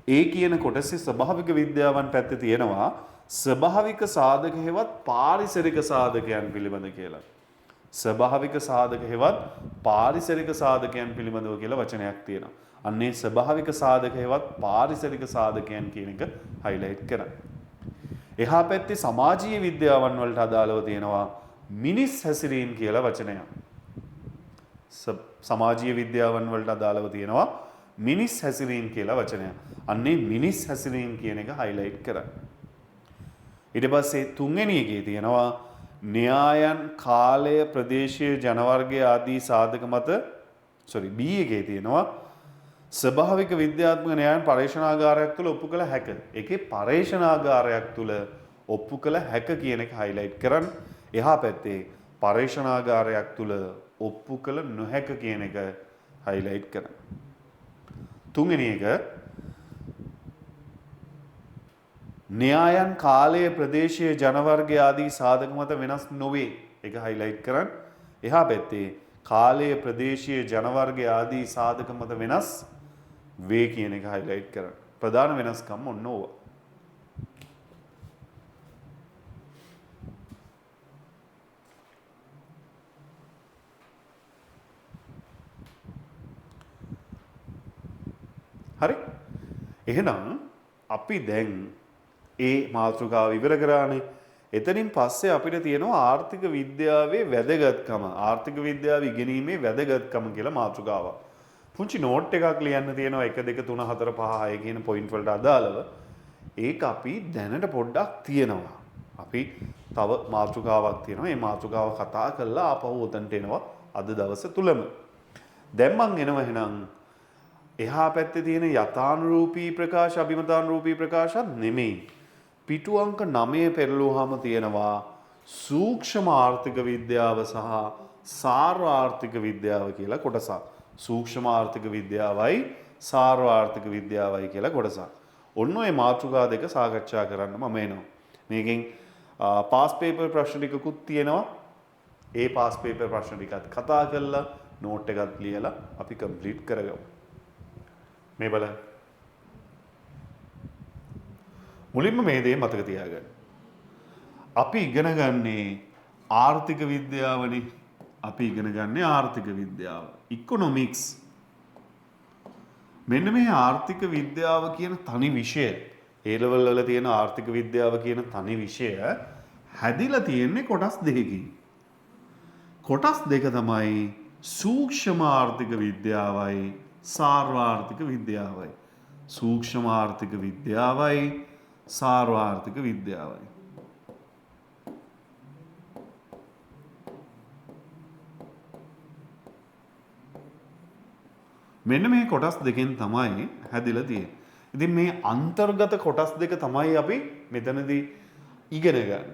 S1: ඒ කියන කොටසේ ස්වභාවික විද්‍යාවන් පැත්තේ තියෙනවා ස්වභාවික සාධක හෙවත් පාරිසරික සාධකයන් පිළිබඳ කියලා. ස්වභාවික සාධක හෙවත් පාරිසරික සාධකයන් පිළිබඳව කියලා වචනයක් තියෙනවා. අන්නේ ස්වභාවික සාධක හෙවත් පාරිසරික සාධකයන් කියන එක highlight කරන්න. එහා පැත්තේ සමාජීය විද්‍යාවන් වලට අදාළව තියෙනවා මිනිස් හැසිරීම කියලා වචනයක්. සමාජීය විද්‍යාවන් වලට අදාළව තියෙනවා මිනිස් හැසිරීම කියලා වචනයක්. අන්නේ මිනිස් හැසිරීම කියන එක highlight කරන්න. ඊට පස්සේ තුන්වෙනි එකේ තියෙනවා න්‍යායන් කාලය ප්‍රදේශීය ජනවර්ගය ආදී සාධක මත B එකේ තියෙනවා ස්වභාවික විද්‍යාත්මක න්‍යායන් පරීක්ෂණාගාරයක් තුළ ඔප්පු කළ හැක. ඒකේ පරීක්ෂණාගාරයක් තුළ ඔප්පු කළ හැක කියන එක highlight කරන්න. එහා පැත්තේ පරීක්ෂණාගාරයක් තුළ ඔප්පු කළ නොහැක කියන එක highlight කරන්න. තුන්වෙනි එක න්‍යායන් කාලය ප්‍රදේශීය ජනවර්ගය ආදී සාධක මත වෙනස් නොවේ. ඒක highlight කරන්න. එහා පැත්තේ කාලය ප්‍රදේශීය ජනවර්ගය ආදී සාධක මත වෙනස් වේ කියන එක highlight කරන්න. ප්‍රධාන වෙනස්කම් ඔන්න ඕවා. හරි. එහෙනම් අපි දැන් ඒ මාතෘකාව ඉවර කරානේ. එතනින් පස්සේ අපිට තියෙනවා ආර්ථික විද්‍යාවේ වැදගත්කම. ආර්ථික විද්‍යාව ඉගෙනීමේ වැදගත්කම කියලා මාතෘකාවක්. පුංචි නෝට් එකක් ලියන්න තියෙනවා 1 2 3 4 5 6 කියන පොයින්ට් වලට අදාළව. ඒක අපි දැනට පොඩ්ඩක් තියෙනවා. අපි තව මාතෘකාවක් තියෙනවා. මේ මාතෘකාව කතා කරලා ආපහු උතන්ට එනවා අද දවස තුලම. දැන් මං එනවා එහෙනම් එහා පැත්තේ තියෙන යථානුරූපී ප්‍රකාශ අභිමතානුරූපී ප්‍රකාශත් නෙමෙයි. පිටු අංක 9 පෙරළුවාම තියෙනවා සූක්ෂම ආර්ථික විද්‍යාව සහ සාර්වාර්ථික විද්‍යාව කියලා කොටසක්. සූක්ෂම ආර්ථික විද්‍යාවයි සාර්වාර්ථික විද්‍යාවයි කියලා කොටසක්. ඔන්න ඔය මාතෘකා දෙක සාකච්ඡා කරන්න මම එනවා. මේකෙන් පාස් පේපර් ප්‍රශ්න ටිකකුත් තියෙනවා. ඒ පාස් පේපර් ප්‍රශ්න ටිකත් කතා කරලා නෝට් එකක් ලියලා අපි කම්ප්ලීට් කරගමු. මේ බලන්න. මුලින්ම මේ දේ මතක තියාගන්න. අපි ඉගෙන ගන්නේ ආර්ථික විද්‍යාවනේ. අපි ඉගෙන ගන්නේ ආර්ථික විද්‍යාව. ඉකොනොමික්ස්. මෙන්න මේ ආර්ථික විද්‍යාව කියන තනි විෂය, A level වල තියෙන ආර්ථික විද්‍යාව කියන තනි විෂය හැදිලා තියෙන්නේ කොටස් දෙකකින්. කොටස් දෙක තමයි සූක්ෂම ආර්ථික විද්‍යාවයි සාර්වාර්ථික විද්‍යාවයි. සූක්ෂම ආර්ථික විද්‍යාවයි සාර්වාර්ථික විද්‍යාවයි. මෙන්න මේ කොටස් දෙකෙන් තමයි හැදිලා තියෙන්නේ. ඉතින් මේ අන්තර්ගත කොටස් දෙක තමයි අපි මෙතනදී ඉගෙන ගන්න.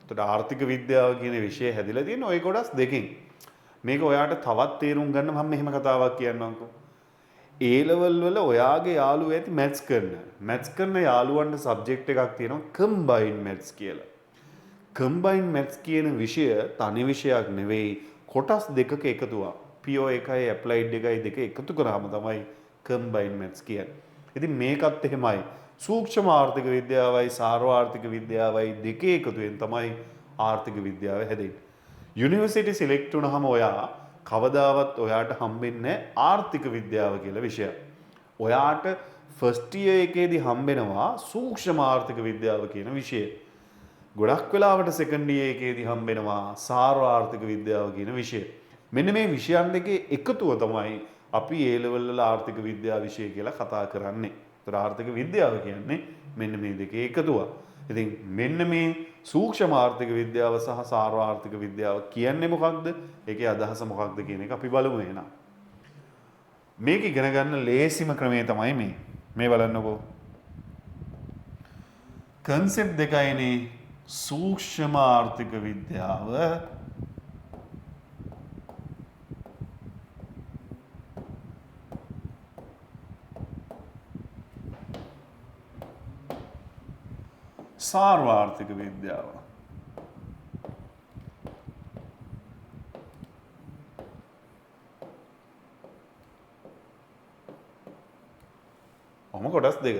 S1: එතකොට ආර්ථික විද්‍යාව කියන විෂය හැදිලා තියෙන්නේ ওই කොටස් දෙකෙන්. මේක ඔයාට තවත් තේරුම් ගන්න මම මෙහෙම කතාවක් කියන්නම්කෝ. A level වල ඔයාගේ යාළුවෝ ඇති මැත්ස් කරන යාළුවන්ට සබ්ජෙක්ට් එකක් තියෙනවා කම්බයින් මැත්ස් කියලා. කම්බයින් මැත්ස් කියන විෂය තනි විෂයක් නෙවෙයි, කොටස් දෙකක එකතුවක්. PO එකයි ඇප්ලයිඩ් එකයි දෙක එකතු කරාම තමයි කම්බයින් මැත්ස් කියන්නේ. ඉතින් මේකත් එහෙමයි. සූක්ෂම ආර්ථික විද්‍යාවයි සාර්වාර්ථික විද්‍යාවයි දෙකේ එකතුවෙන් තමයි ආර්ථික විද්‍යාව හැදෙන්නේ. යුනිවර්සිටි සිලෙක්ට් වුණාම ඔයා කවදාවත් ඔයාට හම්බෙන්නේ ආර්ථික විද්‍යාව කියලා විෂයක්. ඔයාට ෆස්ට් ඉයර් එකේදී හම්බෙනවා සූක්ෂම ආර්ථික විද්‍යාව කියන විෂය. ගොඩක් වෙලාවට සෙකන්ඩ් ඉයර් එකේදී හම්බෙනවා සාර්වාර්ථික විද්‍යාව කියන විෂය. මෙන්න මේ විෂයන් දෙකේ එකතුව තමයි අපි A level වල ආර්ථික විද්‍යාව විෂය කියලා කතා කරන්නේ. ඒතර ආර්ථික විද්‍යාව කියන්නේ මෙන්න මේ දෙකේ එකතුවක්. ඉතින් මෙන්න මේ සූක්ෂම ආර්ථික විද්‍යාව සහ සාර්වාර්ථික විද්‍යාව කියන්නේ මොකක්ද? ඒකේ අදහස මොකක්ද කියන එක අපි බලමු එහෙනම්. මේක ඉගෙන ගන්න ලේසිම ක්‍රමය තමයි මේ. මේ බලන්නකෝ. කන්සෙප්ට් දෙකයිනේ. සූක්ෂම ආර්ථික විද්‍යාව සාර්වාර්ථික විද්‍යාව. ඔහොම කොටස් දෙක.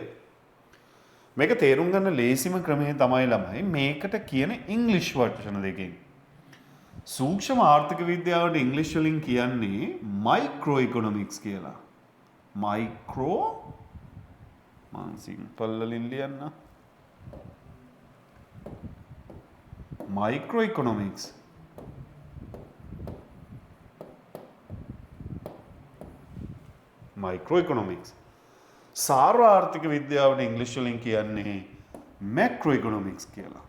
S1: මේක තේරුම් ගන්න ලේසිම ක්‍රමය තමයි ළමයි මේකට කියන ඉංග්ලිෂ් වචන දෙකෙන්. සූක්ෂම ආර්ථික විද්‍යාවට ඉංග්ලිෂ් වලින් කියන්නේ මයික්‍රෝ ඉකොනොමික්ස් කියලා. මයික්‍රෝ මං සිම්පල් වලින් ලියන්න. Micro economics. Micro economics. සාර්වාර්ථික විද්‍යාවට ඉංග්ලිෂ් වලින් කියන්නේ මැක්‍රෝ ඉකොනොමික්ස් කියලා.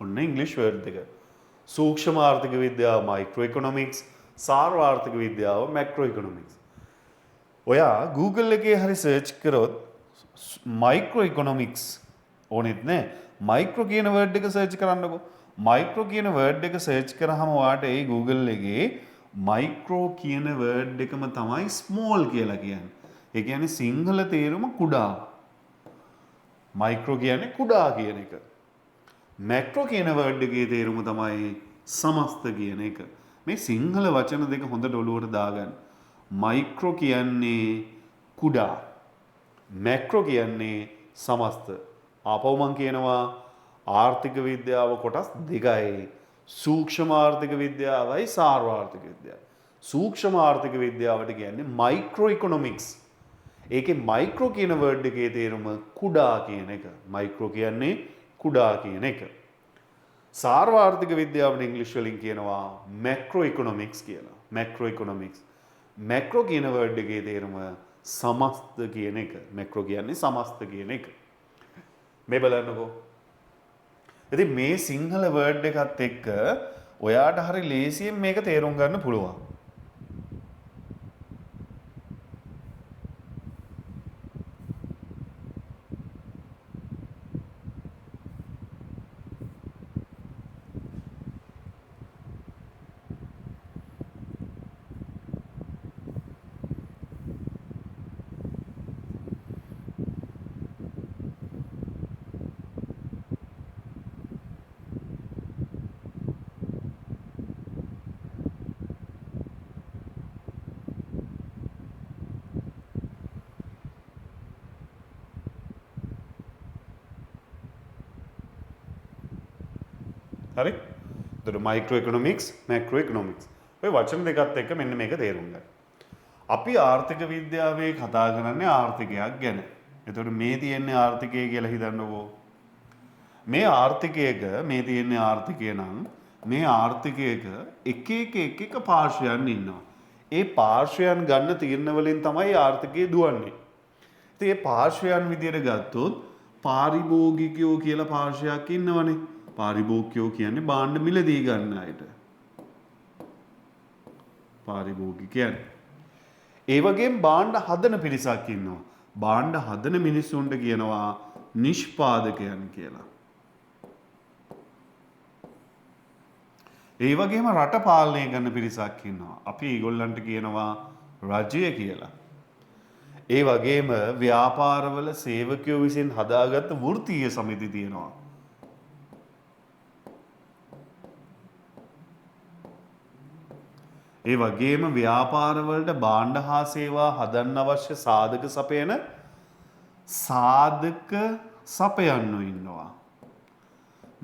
S1: ඔන්න ඉංග්ලිෂ් වර්ඩ් දෙක. සූක්ෂම ආර්ථික විද්‍යාව මයික්‍රෝ ඉකොනොමික්ස්, සාර්වාර්ථික විද්‍යාව මැක්‍රෝ ඉකොනොමික්ස්. ඔයා Google එකේ හරි සර්ච් කරොත් මයික්‍රෝ ඉකොනොමික්ස් ඕනෙත් නෑ. මයික්‍රෝ කියන වර්ඩ් එක සර්ච් කරන්නකෝ. මයික්‍රෝ කියන වර්ඩ් එක සර්ච් කරාම ඔයාට ඒ Google එකේ මයික්‍රෝ කියන වර්ඩ් එකම තමයි ස්මෝල් කියලා කියන්නේ. ඒ කියන්නේ සිංහල තේරුම කුඩා. මයික්‍රෝ කියන්නේ කුඩා කියන එක. මැක්‍රෝ කියන වර්ඩ් එකේ තේරුම තමයි සමස්ත කියන එක. මේ සිංහල වචන දෙක හොඳට ඔලුවට දාගන්න. මයික්‍රෝ කියන්නේ කුඩා. මැක්‍රෝ කියන්නේ සමස්ත. ආපහු මං කියනවා ආර්ථික විද්‍යාව කොටස් දෙකයි. සූක්ෂම ආර්ථික විද්‍යාවයි සාර්වාර්ථික විද්‍යාව. සූක්ෂම ආර්ථික විද්‍යාවට කියන්නේ මයික්‍රෝ ඉකොනොමික්ස්. ඒකේ මයික්‍රෝ කියන වර්ඩ් එකේ තේරුම කුඩා කියන එක. මයික්‍රෝ කියන්නේ කුඩා කියන එක. සාර්වාර්ථික විද්‍යාවට ඉංග්‍රීසි වලින් කියනවා මැක්‍රෝ ඉකොනොමික්ස් කියලා. Macro economics. මැක්‍රෝ කියන වර්ඩ් එකේ තේරුම සමස්ත කියන එක. මැක්‍රෝ කියන්නේ සමස්ත කියන එක. මේ බලන්නකෝ. ඉතින් මේ සිංහල වර්ඩ් එකත් එක්ක ඔයාට හරි ලේසියෙන් මේක තේරුම් ගන්න පුළුවන්. හරි? එතකොට මයික්‍රෝ ඉකොනොමික්ස්, මැක්‍රෝ ඉකොනොමික්ස්. ඔය වචන දෙකත් එක්ක මෙන්න මේක තේරුම් ගන්න. අපි ආර්ථික විද්‍යාවේ කතා කරන්නේ ආර්ථිකයක් ගැන. එතකොට මේ තියෙන්නේ ආර්ථිකය කියලා හිතන්නකෝ. මේ ආර්ථිකයක මේ තියෙන්නේ ආර්ථිකය නම් මේ ආර්ථිකයක එක එක පාර්ශ්වයන් ඉන්නවා. ඒ පාර්ශ්වයන් ගන්න තීරණ වලින් තමයි ආර්ථිකය දුවන්නේ. ඉතින් මේ පාර්ශ්වයන් විදියට ගත්තොත් පාරිභෝගිකයෝ කියලා පාර්ශ්වයක් ඉන්නවනේ. පාරිභෝගිකයෝ කියන්නේ භාණ්ඩ මිලදී ගන්න අයට. පාරිභෝගිකයන්. ඒ වගේම භාණ්ඩ හදන පිරිසක් ඉන්නවා. භාණ්ඩ හදන මිනිස්සුන්ට කියනවා නිෂ්පාදකයන් කියලා. ඒ වගේම රට පාලනය කරන පිරිසක් ඉන්නවා. අපි ඒගොල්ලන්ට කියනවා රජය කියලා. ඒ වගේම ව්‍යාපාරවල සේවකයෝ විසින් හදාගත්ත වෘත්තීය සමිති තියෙනවා. ඒ වගේම ව්‍යාපාරවලට භාණ්ඩ හා සේවා හදන්න අවශ්‍ය සාධක සපයන සාධක සපයන්නු ඉන්නවා.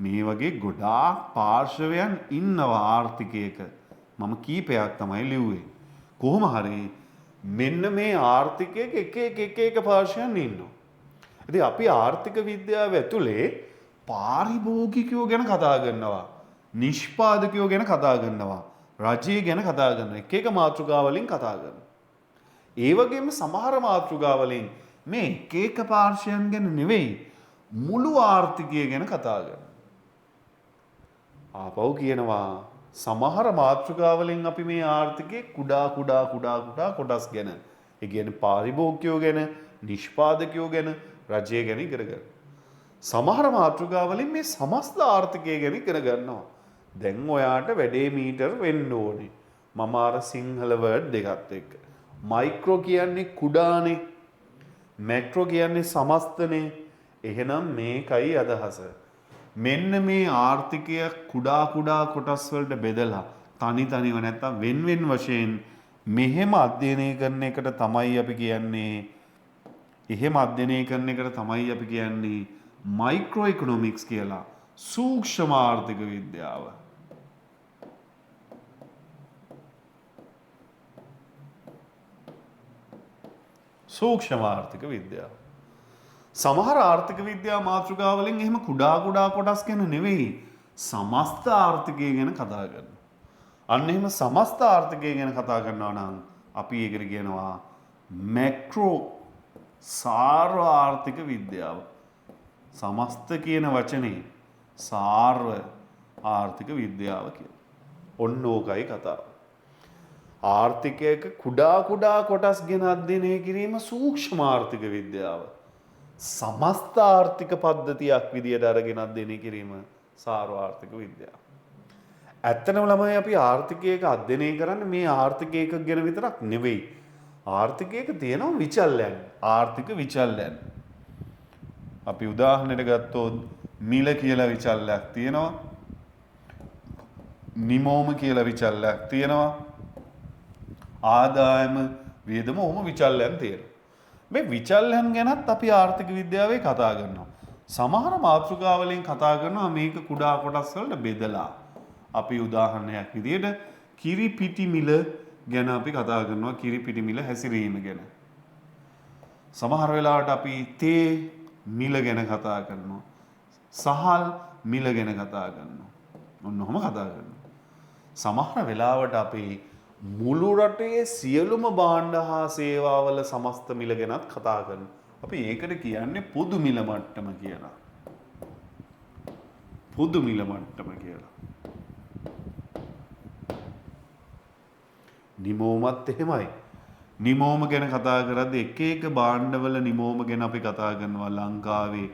S1: මේ වගේ ගොඩාක් පාර්ශවයන් ඉන්නවා ආර්ථිකයක. මම කීපයක් තමයි ලිව්වේ. කොහොම හරි මෙන්න මේ ආර්ථිකයක එක පාර්ශවයන් ඉන්නවා. ඉතින් අපි ආර්ථික විද්‍යාව ඇතුලේ පාරිභෝගිකයෝ ගැන කතා කරනවා. නිෂ්පාදකයෝ ගැන කතා කරනවා. රජය ගැන කතා කරනවා. එක මාතෘකාවලින් කතා කරනවා. ඒ වගේම සමහර මාතෘකාවලින් මේ එක පාර්ශවයන් ගැන නෙවෙයි මුළු ආර්ථිකය ගැන කතා කරනවා. ආපහු කියනවා සමහර මාතෘකාවලින් අපි මේ ආර්ථිකයේ කුඩා කොටස් ගැන, ඒ කියන්නේ පාරිභෝගිකයෝ ගැන, නිෂ්පාදකයෝ ගැන, රජය ගැන ඉගෙන ගන්න. සමහර මාතෘකාවලින් මේ සමස්ත ආර්ථිකය ගැන ඉගෙන ගන්නවා. දැන් ඔයාට වැඩේ මීටර් වෙන්න ඕනේ. මම අර සිංහල වර්ඩ් දෙකත් එක්ක. මයික්‍රෝ කියන්නේ කුඩානේ. මැක්‍රෝ කියන්නේ සමස්තනේ. එහෙනම් මේකයි අදහස. මෙන්න මේ ආර්ථිකය කුඩා කුඩා කොටස් වලට බෙදලා තනි තනිව නැත්තම් වෙන වෙන වශයෙන් මෙහෙම අධ්‍යයනය කරන එකට තමයි අපි කියන්නේ එහෙම අධ්‍යයනය කරන එකට තමයි අපි කියන්නේ මයික්‍රෝ ඉකොනොමික්ස් කියලා සූක්ෂම ආර්ථික විද්‍යාව. සූක්ෂම ආර්ථික විද්‍යාව. සමහර ආර්ථික විද්‍යා මාතෘකාවලින් එහෙම කුඩා කුඩා කොටස් ගැන නෙවෙයි සමස්ත ආර්ථිකය ගැන කතා කරනවා. අන්න එහෙම සමස්ත ආර්ථිකය ගැන කතා කරනවා නම් අපි ඒකට කියනවා මැක්‍රෝ සාර්ව ආර්ථික විද්‍යාව. සමස්ත කියන වචනේ සාර්ව ආර්ථික විද්‍යාව කියලා. ඔන්න ඕකයි කතාව. ආර්ථිකයක කුඩා කුඩා කොටස් ගැන අධ්‍යයනය කිරීම සූක්ෂම ආර්ථික විද්‍යාව. සමස්ත ආර්ථික පද්ධතියක් විදියට අරගෙන අධ්‍යයනය කිරීම සාර්ව ආර්ථික විද්‍යාව. ඇත්තටම ළමයි අපි ආර්ථිකයක අධ්‍යයනය කරන්නේ මේ ආර්ථිකයක ගැන විතරක් නෙවෙයි. ආර්ථිකයක තියෙනවා විචල්යන්. ආර්ථික විචල්යන්. අපි උදාහරණයක් ගත්තොත් මිල කියලා විචල්යක් තියෙනවා. නිමෝම කියලා විචල්යක් තියෙනවා. ආදායම වියදම ඔහොම විචල්යන් තියෙනවා. මේ විචල්යන් ගැනත් අපි ආර්ථික විද්‍යාවේ කතා කරනවා. සමහර මාතෘකාවලින් කතා කරනවා මේක කුඩා කොටස් වලට බෙදලා. අපි උදාහරණයක් විදිහට කිරි පිටි මිල ගැන අපි කතා කරනවා කිරි පිටි මිල හැසිරීම ගැන. සමහර වෙලාවට අපි තේ මිල ගැන කතා කරනවා. සහල් මිල ගැන කතා කරනවා. ඔන්න ඔහොම කතා කරනවා. සමහර වෙලාවට අපි මුළු රටේ සියලුම භාණ්ඩ හා සේවාවල සමස්ත මිල ගැනත් කතා කරනවා. අපි ඒකට කියන්නේ පොදු මිල මට්ටම කියලා. පොදු මිල මට්ටම කියලා. නිමෝමත් එහෙමයි. නිමෝම ගැන කතා කරද්දී එක එක භාණ්ඩවල නිමෝම ගැන අපි කතා කරනවා. ලංකාවේ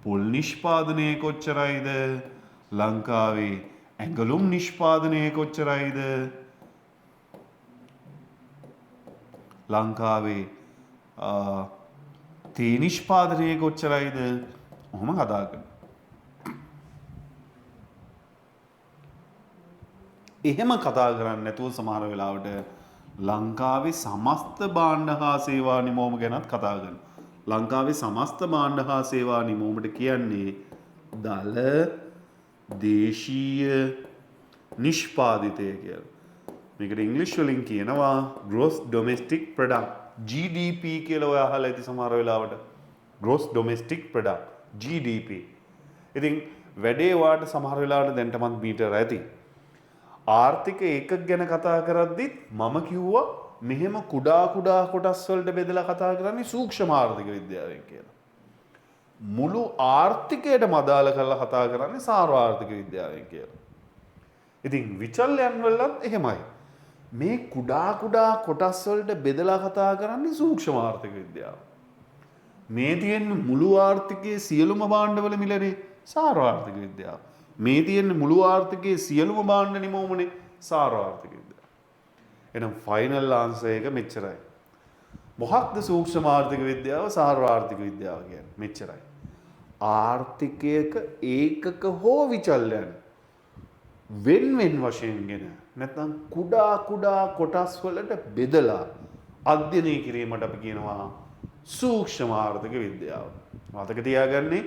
S1: පොල් නිෂ්පාදනය කොච්චරයිද? ලංකාවේ ඇඟලුම් නිෂ්පාදනය කොච්චරයිද? ලංකාවේ තේ නිෂ්පාදනය කොච්චරයිද? ඔහොම කතා කරනවා. එහෙම කතා කරන්නේ නැතුව සමහර වෙලාවට ලංකාවේ සමස්ත භාණ්ඩ හා සේවා නිමෝම ගැනත් කතා කරනවා. ලංකාවේ සමස්ත භාණ්ඩ හා සේවා නිමෝමට කියන්නේ දල දේශීය නිෂ්පාදිතය කියලා. මේකට ඉංග්‍රීසි වලින් කියනවා gross domestic product GDP කියලා ඔය අහලා ඇති සමහර වෙලාවට. gross domestic product GDP. ඉතින් වැඩේ වාට සමහර වෙලාවට දැන්ටමත් මීටර ඇති. ආර්ථික ඒකක ගැන කතා කරද්දිත් මම කිව්වා මෙහෙම කුඩා කුඩා කොටස් වලට බෙදලා කතා කරන්නේ සූක්ෂම ආර්ථික විද්‍යාවෙන් කියලා. මුළු ආර්ථිකයටම අදාළ කරලා කතා කරන්නේ සාර්ව ආර්ථික විද්‍යාවෙන් කියලා. ඉතින් විචල්යන් වලත් එහෙමයි. මේ කුඩා කුඩා කොටස් වලට බෙදලා කතා කරන්නේ සූක්ෂම ආර්ථික විද්‍යාව. මේ තියෙන මුළු ආර්ථිකයේ සියලුම භාණ්ඩවල මිලනේ සාර්ව ආර්ථික විද්‍යාව. මේ තියෙන මුළු ආර්ථිකයේ සියලුම භාණ්ඩ නිමෝමනේ සාර්ව ආර්ථික විද්‍යාව. එහෙනම් ෆයිනල් ආන්සර් එක මෙච්චරයි. මොකක්ද සූක්ෂම ආර්ථික විද්‍යාව සාර්ව ආර්ථික විද්‍යාව කියන්නේ? මෙච්චරයි. ආර්ථිකයක ඒකක හෝ විචල්යන් වෙන් වශයෙන් ගෙන නැත්නම් කුඩා කුඩා කොටස් වලට බෙදලා අධ්‍යයනය කිරීමට අපි කියනවා සූක්ෂම ආර්ථික විද්‍යාව. මතක තියාගන්නේ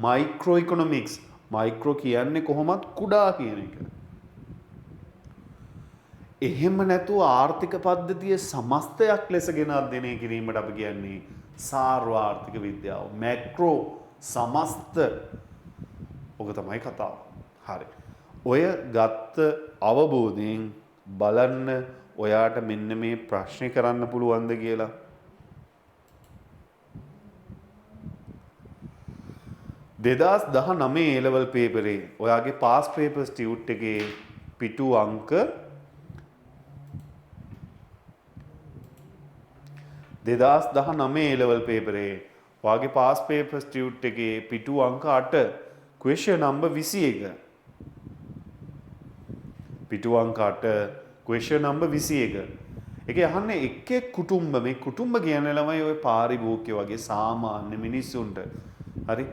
S1: මයික්‍රෝ ඉකොනොමික්ස්. මයික්‍රෝ කියන්නේ කොහොමත් කුඩා කියන එක. එහෙම නැතුව ආර්ථික පද්ධතිය සමස්තයක් ලෙසගෙන අධ්‍යයනය කිරීමට අපි කියන්නේ සාර්ව ආර්ථික විද්‍යාව. මැක්‍රෝ සමස්ත. ඔක තමයි කතාව. හරි. ඔය ගත්ත අවබෝධයෙන් බලන්න ඔයාට මෙන්න මේ ප්‍රශ්නේ කරන්න පුළුවන්ද කියලා. දෙදස් 19 A-level පේපරේ ඔයාගේ පාස් පේපර්ස් ටියුට් එකේ පිටු අංක 2019 A-level පේපරේ ඔයාගේ පාස් පේපර්ස් ටියුට් එකේ පිටු අංක 8 question number 21 පිටු අංක 8 question number 21 ඒකේ අහන්නේ එක් කුටුම්බ මේ කුටුම්බ කියන්නේ ළමයි ඔය පාරිභෝගික වගේ සාමාන්‍ය මිනිස්සුන්ට හරි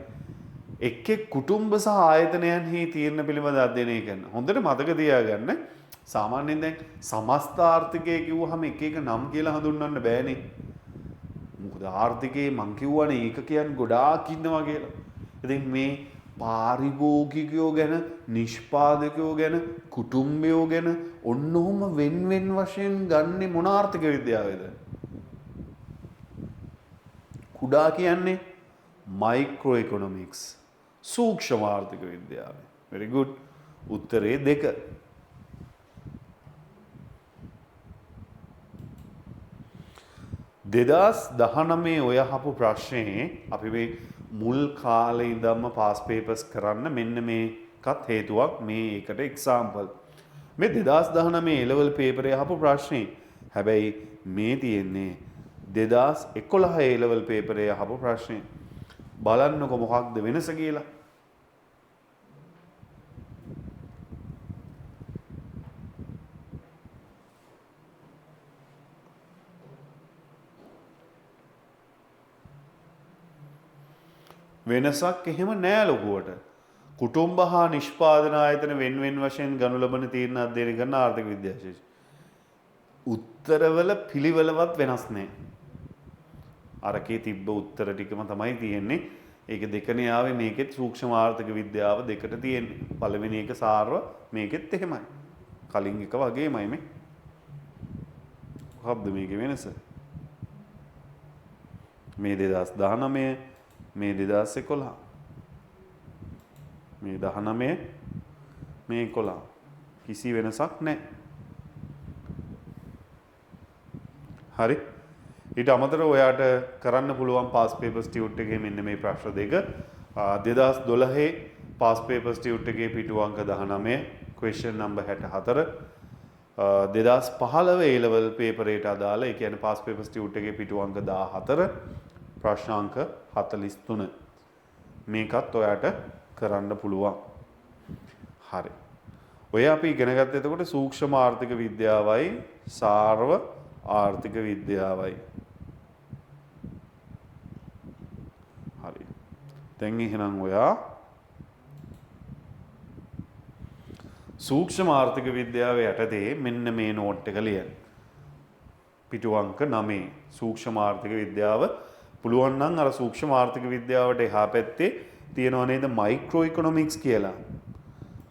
S1: එක් එක් කුටුම්බ සහ ආයතනයන්හි තීරණ පිළිබඳ අධ්‍යයනය කරන. හොඳට මතක තියාගන්න. සාමාන්‍යයෙන් දැන් සමස්ත ආර්ථිකය කිව්වහම එක එක නම් කියලා හඳුන්වන්න බෑනේ. මොකද ආර්ථිකයේ මං කියවනේ ඒකකයන් ගොඩාක් ඉන්නවා කියලා. ඉතින් මේ පාරිභෝගිකයෝ ගැන, නිෂ්පාදකයෝ ගැන, කුටුම්බයෝ ගැන ඔන්න ඔහොම වෙන් වශයෙන් ගන්නෙ මොන ආර්ථික විද්‍යාවේද? කුඩා කියන්නේ මයික්‍රෝ ඉකොනොමික්ස්. සූක්ෂම ආර්ථික විද්‍යාව. very good. උත්තරේ 2. දෙදස් 19 ඔය අහපු ප්‍රශ්නේ අපි මේ මුල් කාලේ ඉඳන්ම පාස් පේපර්ස් කරන්න මෙන්න මේකත් හේතුවක් මේ එකට එක්සාම්පල්. මේ 2019 A level පේපරේ අහපු ප්‍රශ්නේ. හැබැයි මේ තියෙන්නේ 2011 A level පේපරේ අහපු ප්‍රශ්නේ. බලන්නකො මොකක්ද වෙනස කියලා. වෙනසක් එහෙම නෑ ලොකුවට. කුටුම්බ හා නිෂ්පාදන ආයතන වෙන් වශයෙන් ගනු ලබන තීරණ අධ්‍යයනය කරන ආර්ථික විද්‍යාශාස්ත්‍රය. උත්තරවල පිළිවෙලවත් වෙනස් නෑ. අරකේ තිබ්බ උත්තර ටිකම තමයි තියෙන්නේ. ඒක දෙකනේ ආවේ මේකෙත් සූක්ෂම ආර්ථික විද්‍යාව දෙකට තියෙන්නේ. පළවෙනි එක සාරව මේකෙත් එහෙමයි. කලින් එක වගේමයි මේ. මොකක්ද මේකේ වෙනස? මේ 2019 මේ 2011 මේ 19 මේ 11 කිසි වෙනසක් නැහැ. හරි. ඊට අමතරව ඔයාට කරන්න පුළුවන් පාස් පේපර්ස් ටියුට් එකේ මෙන්න මේ ප්‍රශ්න දෙක 2012 පාස් පේපර්ස් ටියුට් එකේ පිටු අංක 19 question number 64 2015 A level පේපරේට අදාළ ඒ කියන්නේ පාස් පේපර්ස් ටියුට් එකේ පිටු අංක 14 ප්‍රශ්න අංක 43 මේකත් ඔයාට කරන්න පුළුවන්. හරි. ඔය අපි ඉගෙන ගත්ත එතකොට සූක්ෂම ආර්ථික විද්‍යාවයි සාර්ව ආර්ථික විද්‍යාවයි. හරි. දැන් එහෙනම් ඔයා සූක්ෂම ආර්ථික විද්‍යාව යටතේ මෙන්න මේ නෝට් එක ලියන්න. පිටු අංක 9 සූක්ෂම ආර්ථික විද්‍යාව පුළුවන් නම් අර සූක්ෂම ආර්ථික විද්‍යාවට එහා පැත්තේ තියෙනව නේද මයික්‍රෝ ඉකොනොමික්ස් කියලා.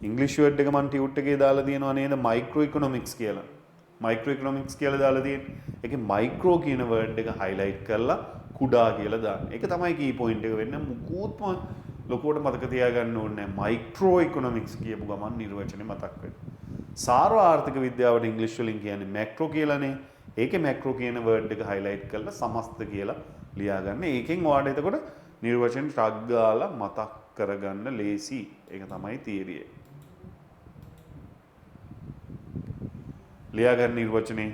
S1: ඉංග්‍රීසි වර්ඩ් එක මම ටියුට් එකේ දාලා තියෙනව නේද මයික්‍රෝ ඉකොනොමික්ස් කියලා. මයික්‍රෝ ඉකොනොමික්ස් කියලා දාලා තියෙන්නේ. ඒකේ මයික්‍රෝ කියන වර්ඩ් එක හයිලයිට් කරලා කුඩා කියලා දාන්න. ඒක තමයි කී පොයින්ට් එක වෙන්නේ. මුකුත්ම ලොකුවට මතක තියාගන්න ඕනේ නැහැ. මයික්‍රෝ ඉකොනොමික්ස් කියපු ගමන් නිර්වචනේ මතක් වෙනවා. සාර්ව ආර්ථික විද්‍යාවට ඉංග්‍රීසි වලින් කියන්නේ මැක්‍රෝ කියලානේ. ඒකේ මැක්‍රෝ කියන වර්ඩ් එක හයිලයිට් කරලා සමස්ත කියලා ලියාගන්න. ඒකෙන් ඔයාලට එතකොට නිර්වචන ටග් ගාලා මතක් කරගන්න ලේසි. ඒක තමයි තියරිය. ලියාගන්න නිර්වචනේ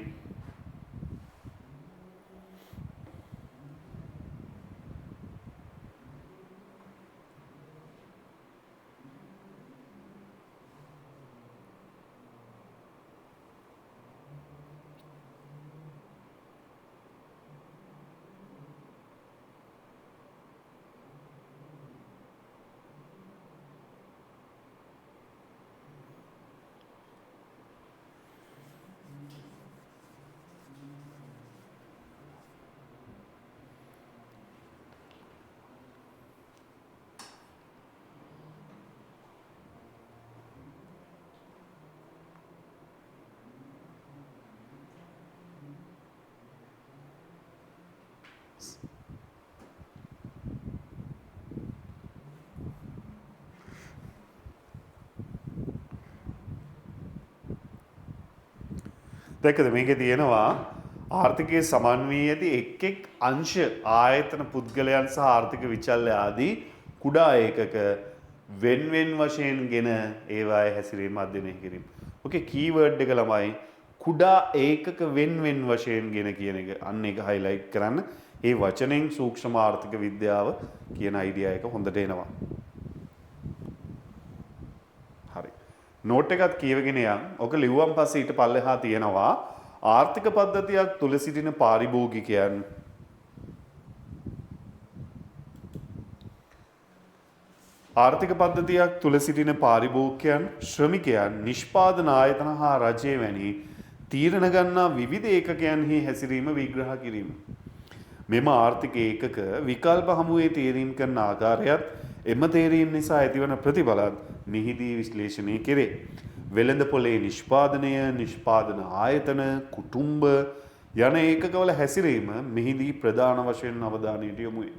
S1: දැක්කද මේකේ තියෙනවා ආර්ථිකයේ සමන්වී ඇති එක් එක් අංශ ආයතන පුද්ගලයන් සහ ආර්ථික විචල්්‍ය ආදී කුඩා ඒකක වෙන් වශයෙන් ගෙන ඒවායේ හැසිරීම අධ්‍යයනය කිරීම. ඕකේ කීවර්ඩ් එක ළමයි කුඩා ඒකක වෙන් වශයෙන් ගෙන කියන එක. අන්න ඒක හයිලයිට් කරන්න. ඒ වචනෙන් සූක්ෂම ආර්ථික විද්‍යාව කියන අයිඩියා එක හොඳට එනවා. හරි. නෝට් එකත් කියවගෙන යන්. ඔක ලිව්වන් පස්සේ ඊට පල්ලෙහා තියෙනවා ආර්ථික පද්ධතියක් තුල සිටින පාරිභෝගිකයන් ආර්ථික පද්ධතියක් තුළ සිටින පාරිභෝගිකයන්, ශ්‍රමිකයන්, නිෂ්පාදන ආයතන හා රජය වැනි තීරණ ගන්නා විවිධ ඒකකයන්හි හැසිරීම විග්‍රහ කිරීම. මෙම ආර්ථික ඒකක විකල්ප හමුවේ තේරීම් කරන ආකාරයත් එම තේරීම් නිසා ඇතිවන ප්‍රතිඵලත් මෙහිදී විශ්ලේෂණය කෙරේ. වෙළඳ පොලේ නිෂ්පාදනය, නිෂ්පාදන ආයතන, කුටුම්බ යන ඒකකවල හැසිරීම මෙහිදී ප්‍රධාන වශයෙන් අවධානයට යොමු වේ.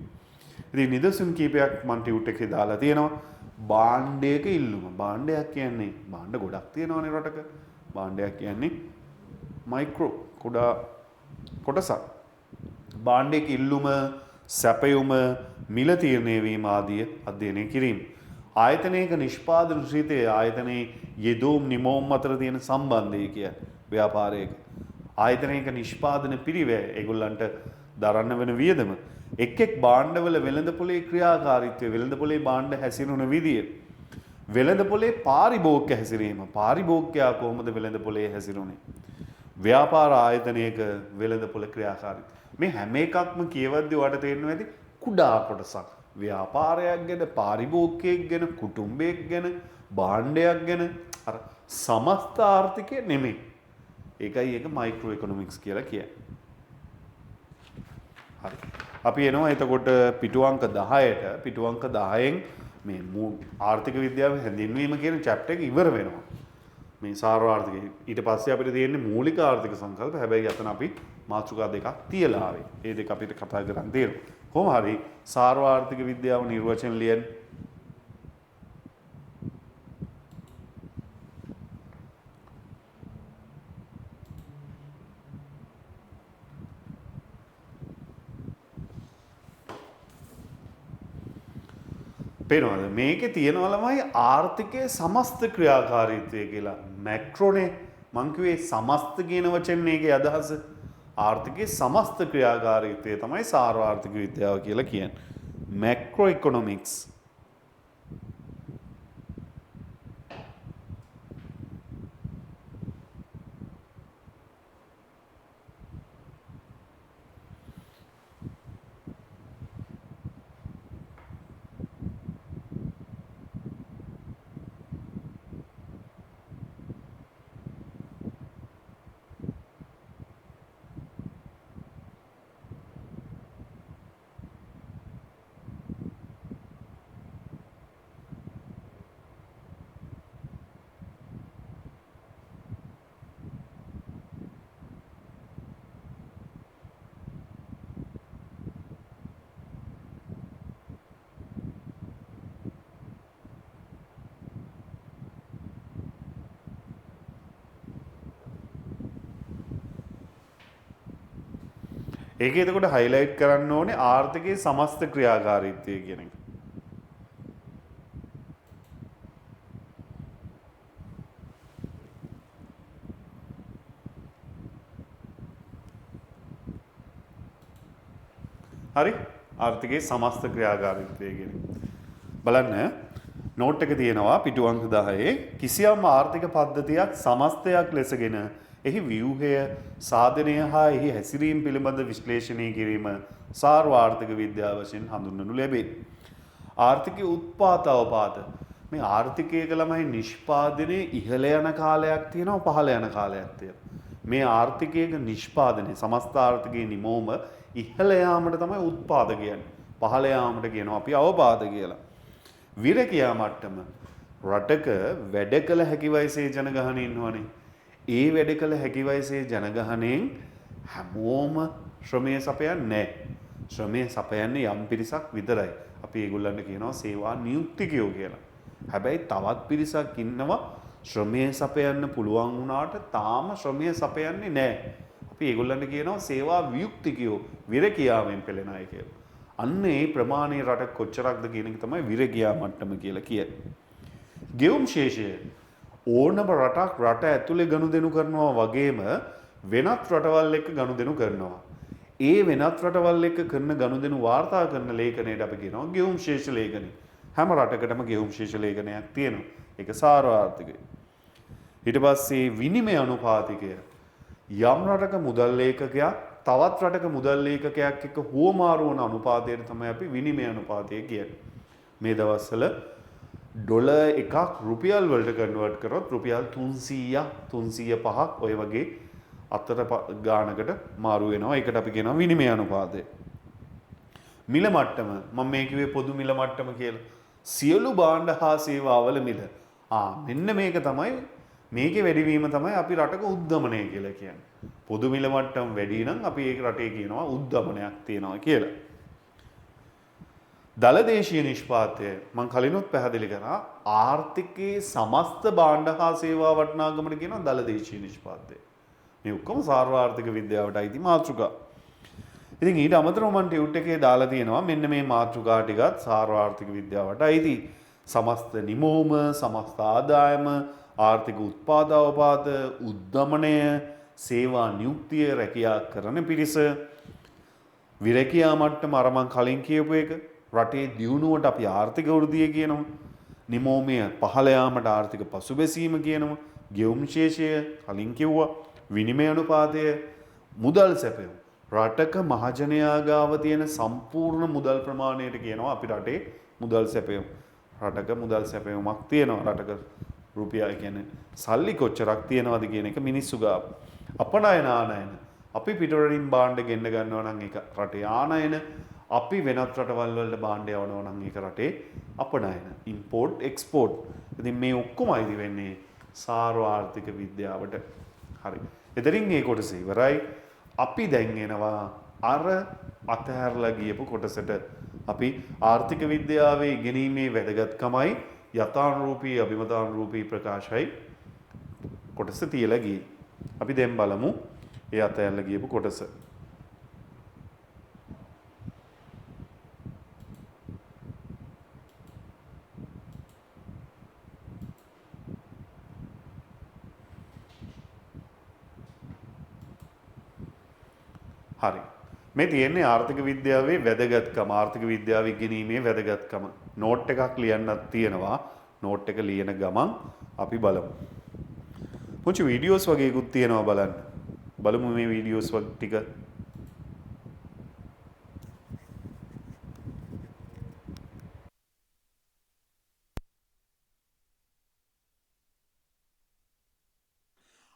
S1: ඉතින් නිදසුන් කීපයක් මම ටියුට් එකේ දාලා තියෙනවා. භාණ්ඩයක ඉල්ලුම. භාණ්ඩයක් කියන්නේ භාණ්ඩ ගොඩක් තියෙනවනේ රටක. භාණ්ඩයක් කියන්නේ මයික්‍රෝ කුඩා කොටසක්. භාණ්ඩයක ඉල්ලුම, සැපයුම, මිල තීරණය වීම ආදිය අධ්‍යයනය කිරීම. ආයතනයක නිෂ්පාදන ශීතයේ ආයතනයේ යෙදෝම් නිමෝම් අතර තියෙන සම්බන්ධය කියන්නේ ව්‍යාපාරයක. ආයතනයක නිෂ්පාදන පිරිවැය ඒගොල්ලන්ට දරන්න වෙන වියදම. එක් එක් භාණ්ඩවල වෙළඳපොලේ ක්‍රියාකාරීත්වය, වෙළඳපොලේ භාණ්ඩ හැසිරුණ විදිය, වෙළඳපොලේ පාරිභෝගික හැසිරීම, පාරිභෝගිකයා කොහොමද වෙළඳපොලේ හැසිරුණේ, ව්‍යාපාර ආයතනයක වෙළඳපොල ක්‍රියාකාරීත්වය. මේ හැම එකක්ම කියවද්දී ඔයාලට තේරෙනවා ඇති කුඩා කොටසක්. ව්‍යාපාරයක් ගැන, පාරිභෝගිකයෙක් ගැන, කුටුම්බයක් ගැන, භාණ්ඩයක් ගැන අර සමස්ත ආර්ථිකය නෙමෙයි. ඒකයි ඒක මයික්‍රෝ ඉකොනොමික්ස් කියලා කියන්නේ. හරි. අපි එනවා එතකොට පිටු අංක 10ට. පිටු අංක 10න් මේ ආර්ථික විද්‍යාව හැඳින්වීම කියන chapter එක ඉවර වෙනවා. මේ සාර්වාර්ථිකය. ඊට පස්සේ අපිට තියෙන්නේ මූලික ආර්ථික සංකල්ප. හැබැයි අතන අපි මාතෘකා දෙකක් තියලා ආවේ. ඒ දෙක අපිට කතා කරන් දෙනවා. කොහොම හරි සාර්වාර්ථික විද්‍යාව නිර්වචන ලියන්න. පේනවද මේකේ තියෙනවා ළමයි ආර්ථිකයේ සමස්ත ක්‍රියාකාරීත්වය කියලා. මැක්‍රෝනේ මං කිව්වේ සමස්ත කියන වචනේ ඒකේ අදහස. ආර්ථිකයේ සමස්ත ක්‍රියාකාරීත්වය තමයි සාර්වාර්ථික විද්‍යාව කියලා කියන්නේ. Macro economics. ඒක එතකොට හයිලයිට් කරන්න ඕනේ ආර්ථිකයේ සමස්ත ක්‍රියාකාරීත්වය කියන එක. හරි ආර්ථිකයේ සමස්ත ක්‍රියාකාරීත්වය කියන එක. බලන්න නෝට් එක තියෙනවා පිටු අංක 10 කිසියම් ආර්ථික පද්ධතියක් සමස්තයක් ලෙසගෙන එහි ව්‍යුහය, සාධනය හා එහි හැසිරීම පිළිබඳ විශ්ලේෂණය කිරීම සාර්වාර්ථික විද්‍යාව වශයෙන් හඳුන්වනු ලැබේ. ආර්ථිකයේ උත්පාත අවපාත. මේ ආර්ථිකයක ළමයි නිෂ්පාදනයේ ඉහළ යන කාලයක් තියෙනවා, පහළ යන කාලයක් තියෙනවා. මේ ආර්ථිකයක නිෂ්පාදනයේ සමස්ත ආර්ථිකයේ නිමෝම ඉහළ යාමට තමයි උත්පාද කියන්නේ. පහළ යාමට කියනවා අපි අවපාත කියලා. විරකියා මට්ටම රටක වැඩ කළ හැකි වයසේ ජනගහනය ඉන්නවනේ. ඒ වැඩ කළ හැකි වයසේ ජනගහනයෙන් හැමෝම ශ්‍රමය සපයන්නේ නැහැ. ශ්‍රමය සපයන්නේ යම් පිරිසක් විතරයි. අපි ඒගොල්ලන්ට කියනවා සේවා නියුක්තිකයෝ කියලා. හැබැයි තවත් පිරිසක් ඉන්නවා ශ්‍රමය සපයන්න පුළුවන් වුණාට තාම ශ්‍රමය සපයන්නේ නැහැ. අපි ඒගොල්ලන්ට කියනවා සේවා වියුක්තිකයෝ, විරකියාවෙන් පෙළෙන අය කියලා. අන්න ඒ ප්‍රමාණයේ රට කොච්චරක්ද කියන එක තමයි විරකියා මට්ටම කියලා කියන්නේ. ගෙවුම් ශේෂය ඕනම රටක් රට ඇතුලේ ගනුදෙනු කරනවා වගේම වෙනත් රටවල් එක්ක ගනුදෙනු කරනවා. ඒ වෙනත් රටවල් එක්ක කරන ගනුදෙනු වාර්තා කරන ලේඛනයට අපි කියනවා ගෙවුම් ශේෂ ලේඛනය. හැම රටකටම ගෙවුම් ශේෂ ලේඛනයක් තියෙනවා. ඒක සාර්වාර්ථිකයි. ඊට පස්සේ විනිමය අනුපාතිකය. යම් රටක මුදල් ලේඛකයක් තවත් රටක මුදල් ලේඛකයක් එක්ක හුවමාරු වන අනුපාතයට තමයි අපි විනිමය අනුපාතය කියන්නේ. මේ දවස්වල ඩොලර් එකක් රුපියල් වලට කන්වර්ට් කරොත් රුපියල් 300ක් 305ක් ඔය වගේ අතර ගානකට මාරු වෙනවා. ඒකට අපි කියනවා විනිමය අනුපාතය. මිල මට්ටම මම මේ කිව්වේ පොදු මිල මට්ටම කියලා. සියලු භාණ්ඩ හා සේවාවල මිල. මෙන්න මේක තමයි මේකේ වැඩිවීම තමයි අපි රටක උද්දමනය කියලා කියන්නේ. පොදු මිල මට්ටම වැඩි නම් අපි ඒක රටේ කියනවා උද්දමනයක් තියෙනවා කියලා. දළදේශීය නිෂ්පාදනය මම කලිනුත් පැහැදිලි කරා ආර්ථිකයේ සමස්ත භාණ්ඩ හා සේවා වටිනාකමට කියනවා දළදේශීය නිෂ්පාදනය. මේ ඔක්කොම සාර්වාර්ථික විද්‍යාවට අයිති මාතෘකා. ඉතින් ඊට අමතරව මම ටියුට් එකේ දාලා තියෙනවා මෙන්න මේ මාතෘකා ටිකත් සාර්වාර්ථික විද්‍යාවට අයිති. සමස්ත නිමෝම, සමස්ත ආදායම, ආර්ථික උත්පාදවපාත, උද්දමනය, සේවා නියුක්තිය, රැකියා කරන පිරිස, විරැකියා මට්ටම අර මං කලින් කියපු එක, රටේ දියුණුවට අපි ආර්ථික වෘද්ධිය කියනවා. නිමෝමය පහළ යාමට ආර්ථික පසුබැසීම කියනවා. ගෙවුම් ශේෂය කලින් කිව්වා. විනිමය අනුපාතය, මුදල් සැපයුම. රටක මහජනයා ගාව තියෙන සම්පූර්ණ මුදල් ප්‍රමාණයට කියනවා අපි රටේ මුදල් සැපයුම. රටක මුදල් සැපයුමක් තියෙනවා. රටක රුපියල් කියන්නේ සල්ලි කොච්චරක් තියෙනවද කියන එක මිනිස්සු ගාව. අපනයන ආනයන. අපි පිටරටින් භාණ්ඩ ගෙන්න ගන්නවා නම් ඒක රටේ ආනයන. අපි වෙනත් රටවල් වලට භාණ්ඩ යවනවා නම් ඒක රටේ අපනයන. Import export. ඉතින් මේ ඔක්කොම අයිති වෙන්නේ සාර්වාර්ථික විද්‍යාවට. හරි. එතරින් මේ කොටස ඉවරයි. අපි දැන් එනවා අර අතහැරලා ගියපු කොටසට. අපි ආර්ථික විද්‍යාවේ ඉගෙනීමේ වැදගත්කමයි යථානුරූපී අභිමතානුරූපී ප්‍රකාශයි කොටස තියලා ගියේ. අපි දැන් බලමු ඒ අතහැරලා ගියපු කොටස. හරි. මේ තියෙන්නේ ආර්ථික විද්‍යාවේ වැදගත්කම, ආර්ථික විද්‍යාව ඉගෙනීමේ වැදගත්කම. නෝට් එකක් ලියන්නත් තියෙනවා. නෝට් එක ලියන ගමන් අපි බලමු. පුංචි වීඩියෝස් වගේකුත් තියෙනවා බලන්න. බලමු මේ වීඩියෝස් ටික.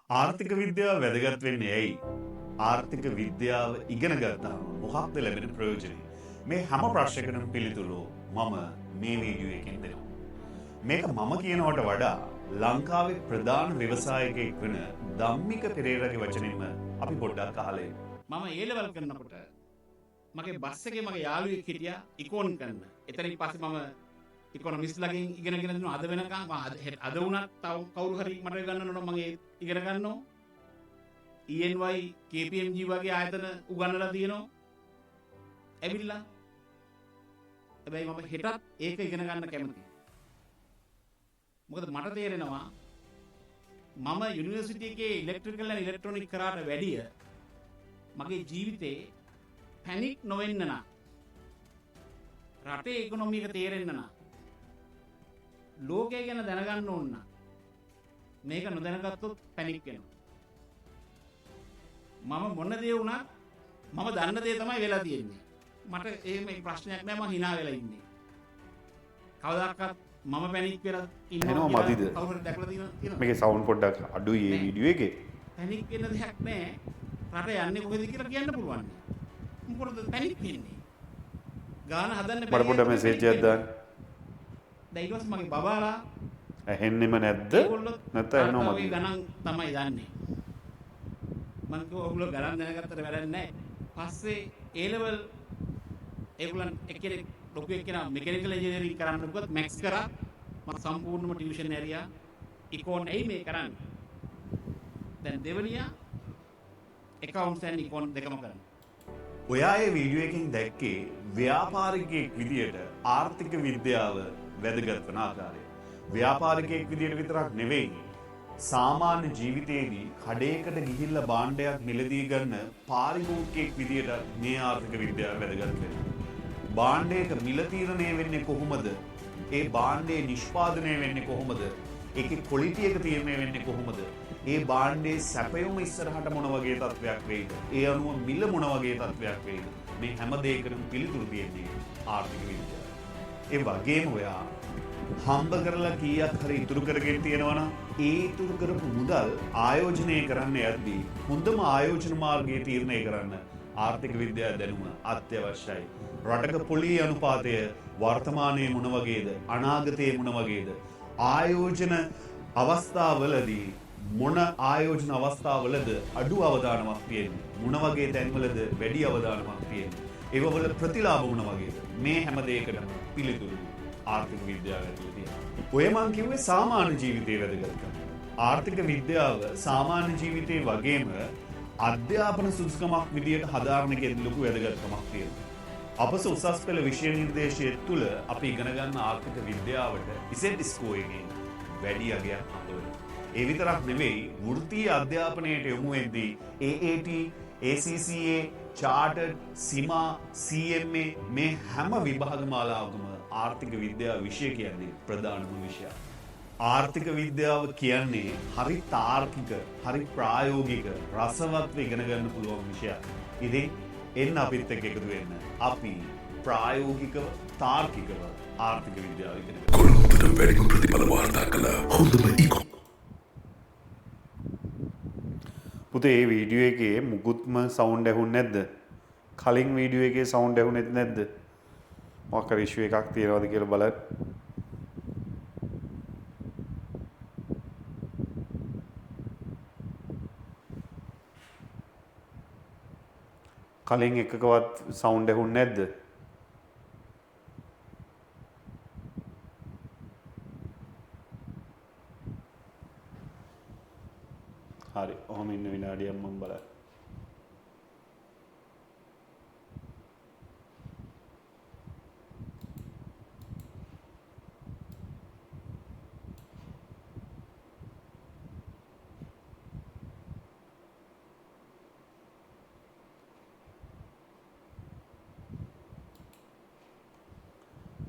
S1: ආර්ථික විද්‍යාව වැදගත් වෙන්නේ ඇයි? ආර්ථික විද්‍යාව ඉගෙන ගත්තාම මොකක්ද ලැබෙන ප්‍රයෝජනෙ? මේ හැම ප්‍රශ්නයකටම පිළිතුරු මම මේ වීඩියෝ එකෙන් දෙනවා. මේක මම කියනවට වඩා ලංකාවේ ප්‍රධාන ව්‍යවසායකයෙක් වෙන ධම්මික පෙරේරාගේ වචනින්ම අපි පොඩ්ඩක් අහලා ඉමු.
S3: මම ඒ ලෙවල් කරනකොට මගේ බස් එකේ මගේ යාළුවෙක් හිටියා ඉකෝන් කරන. එතනින් පස්සේ මම ඉකොනොමික්ස් ළඟින් ඉගෙනගෙන දෙනවා. අද වෙනකන් අද වුණත් තව කවුරු හරි මට ගන්නනොත් මම ඉගෙන ගන්නවා. ENY KPMG වගේ ආයතන උගන්වලා තියෙනවා. ඇවිල්ලා. හැබැයි මම හෙටත් ඒක ඉගෙන ගන්න කැමතියි. මොකද මට තේරෙනවා මම යුනිවර්සිටි එකේ ඉලෙක්ට්‍රිකල් ඇන්ඩ් ඉලෙක්ට්‍රොනික කරාට වැඩිය මගේ ජීවිතේ පැනික් නොවෙන්න නම් රටේ ඉකොනොමි එක තේරෙන්න නම් ලෝකය ගැන දැනගන්න ඕන නම් මේක නොදැනගත්තොත් පැනික් වෙනවා. මම මොන දේ වුණත් මම දන්න දේ තමයි වෙලා තියෙන්නේ. මට එහෙම ප්‍රශ්නයක් නැහැ. මම hina වෙලා ඉන්නේ. කවදාකවත් මම පැනික් වෙලා
S1: එනවා මදිද?
S3: කවුරුහරි දැකලා තියෙනවද?
S1: මේකේ සවුන්ඩ් පොඩ්ඩක් අඩුයි මේ වීඩියෝ එකේ.
S3: පැනික් වෙන්න දෙයක් නැහැ. රට යන්නේ කොහෙද කියලා කියන්න පුළුවන්. මොකටද පැනික් වෙන්නේ? ගාන හදන්න
S1: මට පොඩ්ඩක් මෙසේජ් එකක් දාන්න.
S3: දැන් ඊට පස්සේ මගේ බබාලා
S1: ඇහෙන්නෙම නැද්ද? නැත්නම් ඇහෙනවද?
S3: මගේ ගණන් තමයි දන්නේ. මම කිව්වා ඔයගොල්ලෝ ගණන් දැනගත්තට වැඩක් නැහැ. පස්සේ A level ඒගොල්ලන් එක්කෙනෙක් ලොකු එක්කෙනා මෙකැනිකල් ඉංජිනේරින් කරන්න ගියොත් මැක්ස් කරා. මම සම්පූර්ණම ටියුෂන් ඇරියා. ඉකෝන් ඇයි මේ කරන්නේ? දැන් දෙවනියා accounts and econ දෙකම කරනවා.
S1: ඔයා ඒ වීඩියෝ එකෙන් දැක්කේ ව්‍යාපාරිකයෙක් විදියට ආර්ථික විද්‍යාව වැදගත් වන ආකාරය. ව්‍යාපාරිකයෙක් විදියට විතරක් නෙවෙයි සාමාන්‍ය ජීවිතයේදී කඩේකට ගිහිල්ලා භාණ්ඩයක් මිලදී ගන්න පාරිභෝගිකයෙක් විදියට මේ ආර්ථික විද්‍යාව වැදගත් වෙනවා. භාණ්ඩයක මිල තීරණය වෙන්නේ කොහොමද? ඒ භාණ්ඩේ නිෂ්පාදනය වෙන්නේ කොහොමද? ඒකේ ක්වොලිටි එක තීරණය වෙන්නේ කොහොමද? ඒ භාණ්ඩේ සැපයුම ඉස්සරහට මොන වගේ තත්වයක් වෙයිද? ඒ අනුව මිල මොන වගේ තත්වයක් වෙයිද? මේ හැම දෙයකටම පිළිතුරු දෙන්නේ ආර්ථික විද්‍යාව. ඒ වගේම ඔයා හම්බ කරලා කීයක් හරි ඉතුරු කරගෙන තියෙනවා නම් ඒ ඉතුරු කරපු මුදල් ආයෝජනය කරන්න යද්දී හොඳම ආයෝජන මාර්ගය තීරණය කරන්න ආර්ථික විද්‍යාව දැනුම අත්‍යවශ්‍යයි. රටක පොලී අනුපාතය වර්තමානයේ මොන වගේද අනාගතයේ මොන වගේද ආයෝජන අවස්ථාවලදී මොන ආයෝජන අවස්ථාවලද අඩු අවදානමක් තියෙන්නේ මොන වගේ තැන්වලද වැඩි අවදානමක් තියෙන්නේ ඒවවල ප්‍රතිලාභ මොන වගේද මේ හැම දෙයකටම පිළිතුරු ආර්ථික විද්‍යාව ඇතුළේ තියෙනවා. ඔය මං කිව්වේ සාමාන්‍ය ජීවිතයේ වැදගත්කම. ආර්ථික විද්‍යාව සාමාන්‍ය ජීවිතයේ වගේම අධ්‍යාපන සුදුසුකමක් විදියට හදාරන එකේ ලොකු වැදගත්කමක් තියෙනවා. අපස උසස් පෙළ විෂය නිර්දේශය තුළ අපි ඉගෙන ගන්න ආර්ථික විද්‍යාවට ඉසෙට් ස්කෝර් එකෙන් වැඩි අගයක් හම්බ වෙනවා. ඒ විතරක් නෙවෙයි වෘත්තීය අධ්‍යාපනයට යොමු වෙද්දී AAT, ACCA, chartered, CIMA, CMA මේ හැම විභාග මාලාවකම ආර්ථික විද්‍යාව විෂය කියන්නේ ප්‍රධානම විෂයක්. ආර්ථික විද්‍යාව කියන්නේ හරි තාර්කික, හරි ප්‍රායෝගික, රසවත්ව ඉගෙන ගන්න පුළුවන් විෂයක්. ඉතින් එන්න අපිත් එක්ක එකතු වෙන්න. අපි ප්‍රායෝගිකව, තාර්කිකව ආර්ථික විද්‍යාව ඉගෙන ගමු.
S4: කොළඹට වැඩිම ප්‍රතිඵල වාර්තා කළ හොඳම ඉකො
S1: පුතේ මේ වීඩියෝ එකේ මුකුත්ම සවුන්ඩ් ඇහුන්නේ නැද්ද? කලින් වීඩියෝ එකේ සවුන්ඩ් ඇහුනේත් නැද්ද? මොකක් හරි ඉෂුව එකක් තියෙනවද කියලා බලන්න. කලින් එකකවත් සවුන්ඩ් ඇහුන්නේ නැද්ද? හරි. ඔහොම ඉන්න විනාඩියක් මම බලන්න.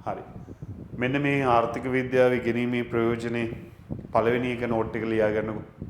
S1: හරි. මෙන්න මේ ආර්ථික විද්‍යාව ඉගෙනීමේ ප්‍රයෝජනේ පළවෙනි එක නෝට් එක ලියා ගන්නකො.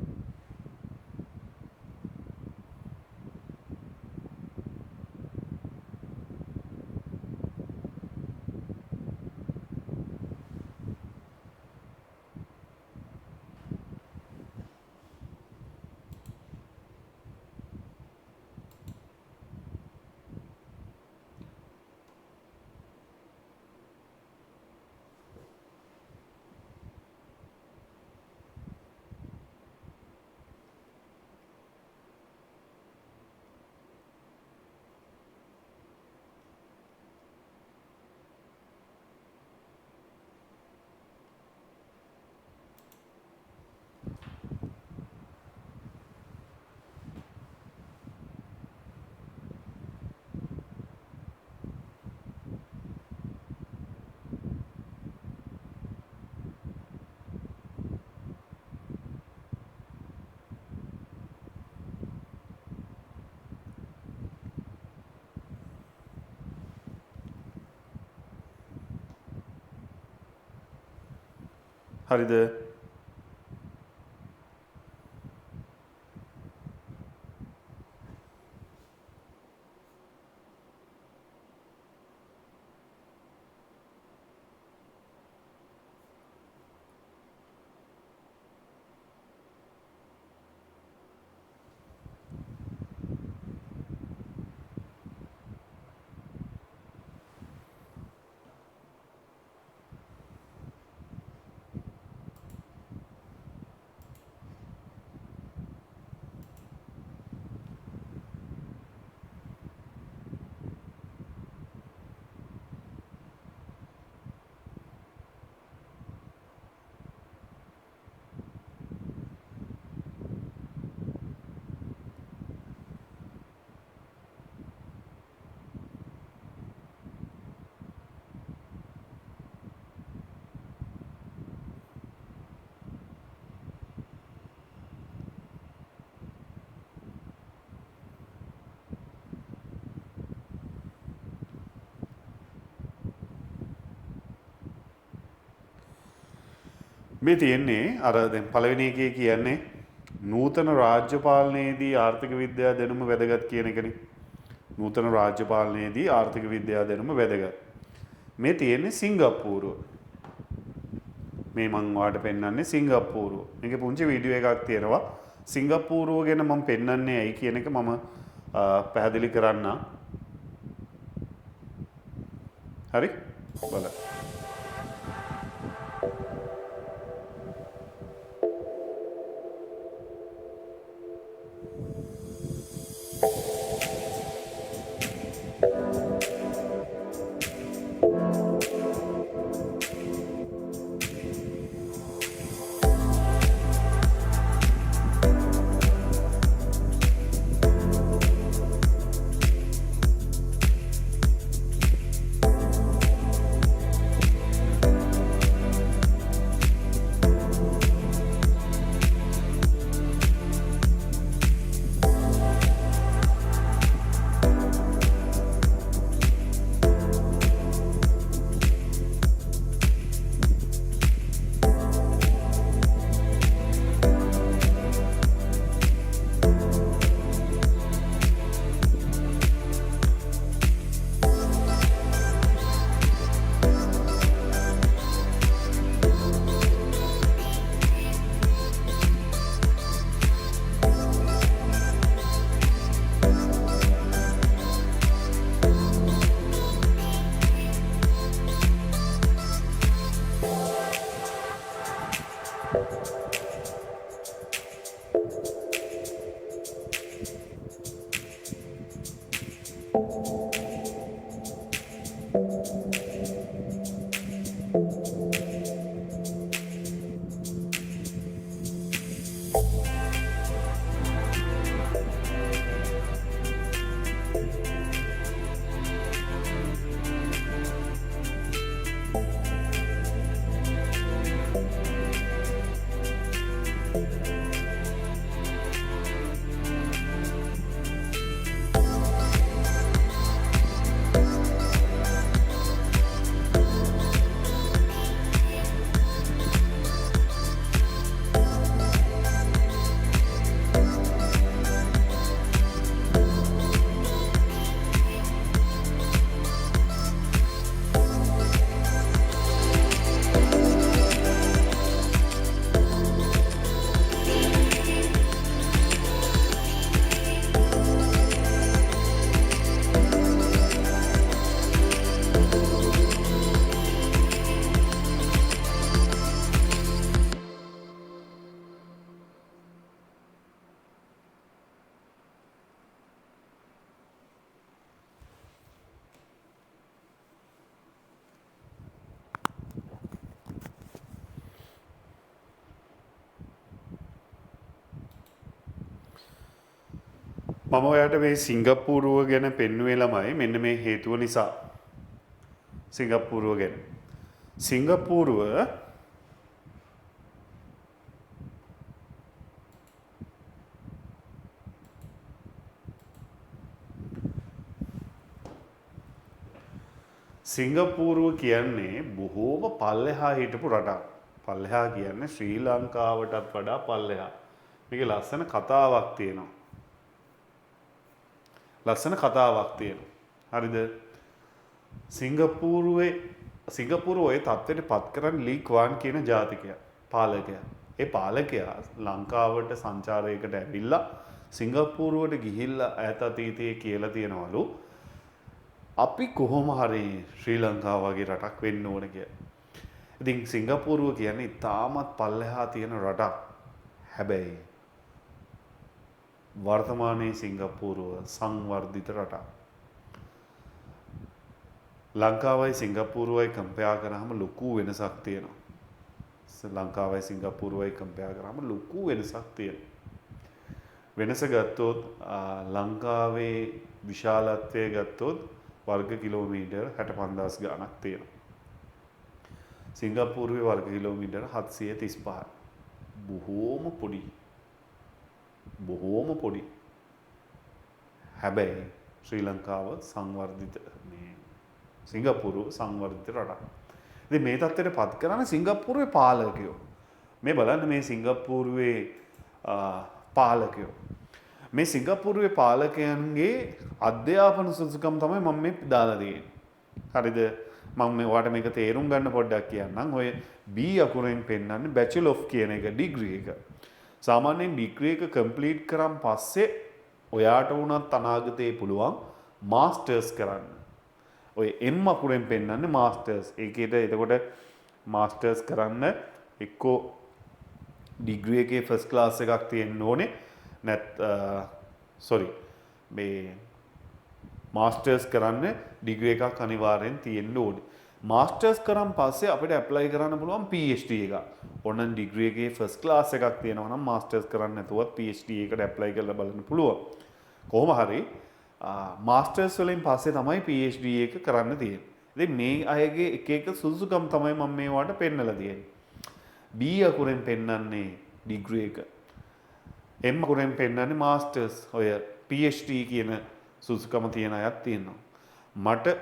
S1: හරිද? මේ තියෙන්නේ අර දැන් පළවෙනි එකේ කියන්නේ නූතන රාජ්‍ය පාලනයේදී ආර්ථික විද්‍යාව දැනුම වැදගත් කියන එකනේ. නූතන රාජ්‍ය පාලනයේදී ආර්ථික විද්‍යාව දැනුම වැදගත්. මේ තියෙන්නේ සිංගප්පූරුව. මේ මං ඔයාලට පෙන්වන්නේ සිංගප්පූරුව. මේකේ පුංචි වීඩියෝ එකක් තියෙනවා. සිංගප්පූරුව ගැන මම පෙන්වන්නේ ඇයි කියන එක මම පැහැදිලි කරන්න. හරි? බලන්න. මම ඔයාලට මේ සිංගප්පූරුව ගැන පෙන්වුවේ ළමයි මෙන්න මේ හේතුව නිසා. සිංගප්පූරුව ගැන. සිංගප්පූරුව සිංගප්පූරුව කියන්නේ බොහෝම පල්ලෙහා හිටපු රටක්. පල්ලෙහා කියන්නේ ශ්‍රී ලංකාවටත් වඩා පල්ලෙහා. මේකේ ලස්සන කතාවක් තියෙනවා. ලස්සන කතාවක් තියෙනවා. හරිද? සිංගප්පූරුව ඔය තත්ත්වයට පත් කරන්නේ ලී ක්වාන් කියන ජාතිකයා, පාලකයා. ඒ පාලකයා ලංකාවට සංචාරයකට ඇවිල්ලා සිංගප්පූරුවට ගිහිල්ලා ඈත අතීතයේ කියලා තියෙනවලු අපි කොහොම හරි ශ්‍රී ලංකාව වගේ රටක් වෙන්න ඕන කියලා. ඉතින් සිංගප්පූරුව කියන්නේ ඉතාමත් පල්ලෙහා තියෙන රටක්. හැබැයි වර්තමානයේ සිංගප්පූරුව සංවර්ධිත රටක්. ලංකාවයි සිංගප්පූරුවයි කම්පෙයාර් කරාම ලොකු වෙනසක් තියෙනවා. ලංකාවයි සිංගප්පූරුවයි කම්පෙයාර් කරාම ලොකු වෙනසක් තියෙනවා. වෙනස ගත්තොත් ලංකාවේ විශාලත්වය ගත්තොත් වර්ග කිලෝමීටර් 65000 ගණක් තියෙනවා. සිංගප්පූරුවේ වර්ග කිලෝමීටර් 735. බොහෝම පොඩි. බොහෝම පොඩි. හැබැයි ශ්‍රී ලංකාව සංවර්ධිත සිංගප්පූරුව සංවර්ධිත රටක්. ඉතින් මේ තත්ත්වයට පත් කරන්නේ සිංගප්පූරුවේ පාලකයෝ. මේ බලන්න මේ සිංගප්පූරුවේ පාලකයෝ. මේ සිංගප්පූරුවේ පාලකයන්ගේ අධ්‍යාපන සුසුකම් තමයි මම මේ දාලා තියෙන්නේ. හරිද? මම මේවට මේක තේරුම් ගන්න පොඩ්ඩක් කියන්නම්. ඔය B අකුරෙන් පෙන්නන්නේ Bachelor of කියන එක ඩිග්‍රී එක. සාමාන්‍යයෙන් ඩිග්‍රී එක කම්ප්ලීට් කරන් පස්සේ ඔයාට වුණත් අනාගතේ පුළුවන් මාස්ටර්ස් කරන්න. ඔය M අකුරෙන් පෙන්නන්නේ මාස්ටර්ස්. ඒකේද එතකොට මාස්ටර්ස් කරන්න එක්කෝ ඩිග්‍රී එකේ ෆස්ට් ක්ලාස් එකක් තියෙන්න ඕනේ. මේ මාස්ටර්ස් කරන්න ඩිග්‍රී එකක් අනිවාර්යෙන් තියෙන්න ඕනේ. මාස්ටර්ස් කරන් පස්සේ අපිට ඇප්ලයි කරන්න පුළුවන් PhD එක. ඕනනම් ඩිග්‍රී එකේ ෆස්ට් ක්ලාස් එකක් තියෙනවා නම් මාස්ටර්ස් කරන්න නැතුවත් PhD එකට ඇප්ලයි කරලා බලන්න පුළුවන්. කොහොම හරි මාස්ටර්ස් වලින් පස්සේ තමයි PhD එක කරන්න තියෙන්නේ. ඉතින් මේ අයගේ එක එක සුසුකම් තමයි මම මේවට පෙන්නලා තියෙන්නේ. B අකුරෙන් පෙන්නන්නේ ඩිග්‍රී එක. M අකුරෙන් පෙන්නන්නේ මාස්ටර්ස්. ඔය PhD කියන සුසුකම තියෙන අයත් තියෙනවා. මට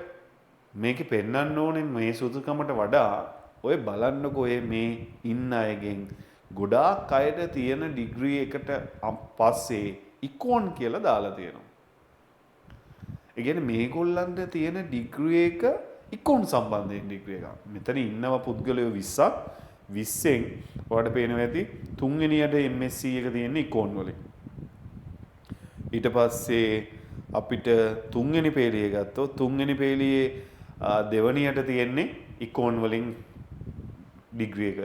S1: මේක පෙන්වන්න ඕනේ මේ සුසුකමට වඩා ඔය බලන්නකෝ මේ ඉන්න අයගෙන් ගොඩාක් අයට තියෙන ඩිග්‍රී එකට පස්සේ ඉකෝන් කියලා දාලා තියෙනවා. ඒ කියන්නේ මේගොල්ලන්ට තියෙන ඩිග්‍රී එක ඉකෝන් සම්බන්ධයෙන් ඩිග්‍රී එකක්. මෙතන ඉන්නව පුද්ගලයෝ 20ක් 20න් ඔයාලට පේනවා ඇති තුන්වෙනියට MSc එක තියෙන්නේ ඉකෝන් වලින්. ඊට පස්සේ අපිට තුන්වෙනි පේළිය ගත්තොත් තුන්වෙනි පේළියේ දෙවනියට තියෙන්නේ ඉකෝන් වලින් ඩිග්‍රී එක.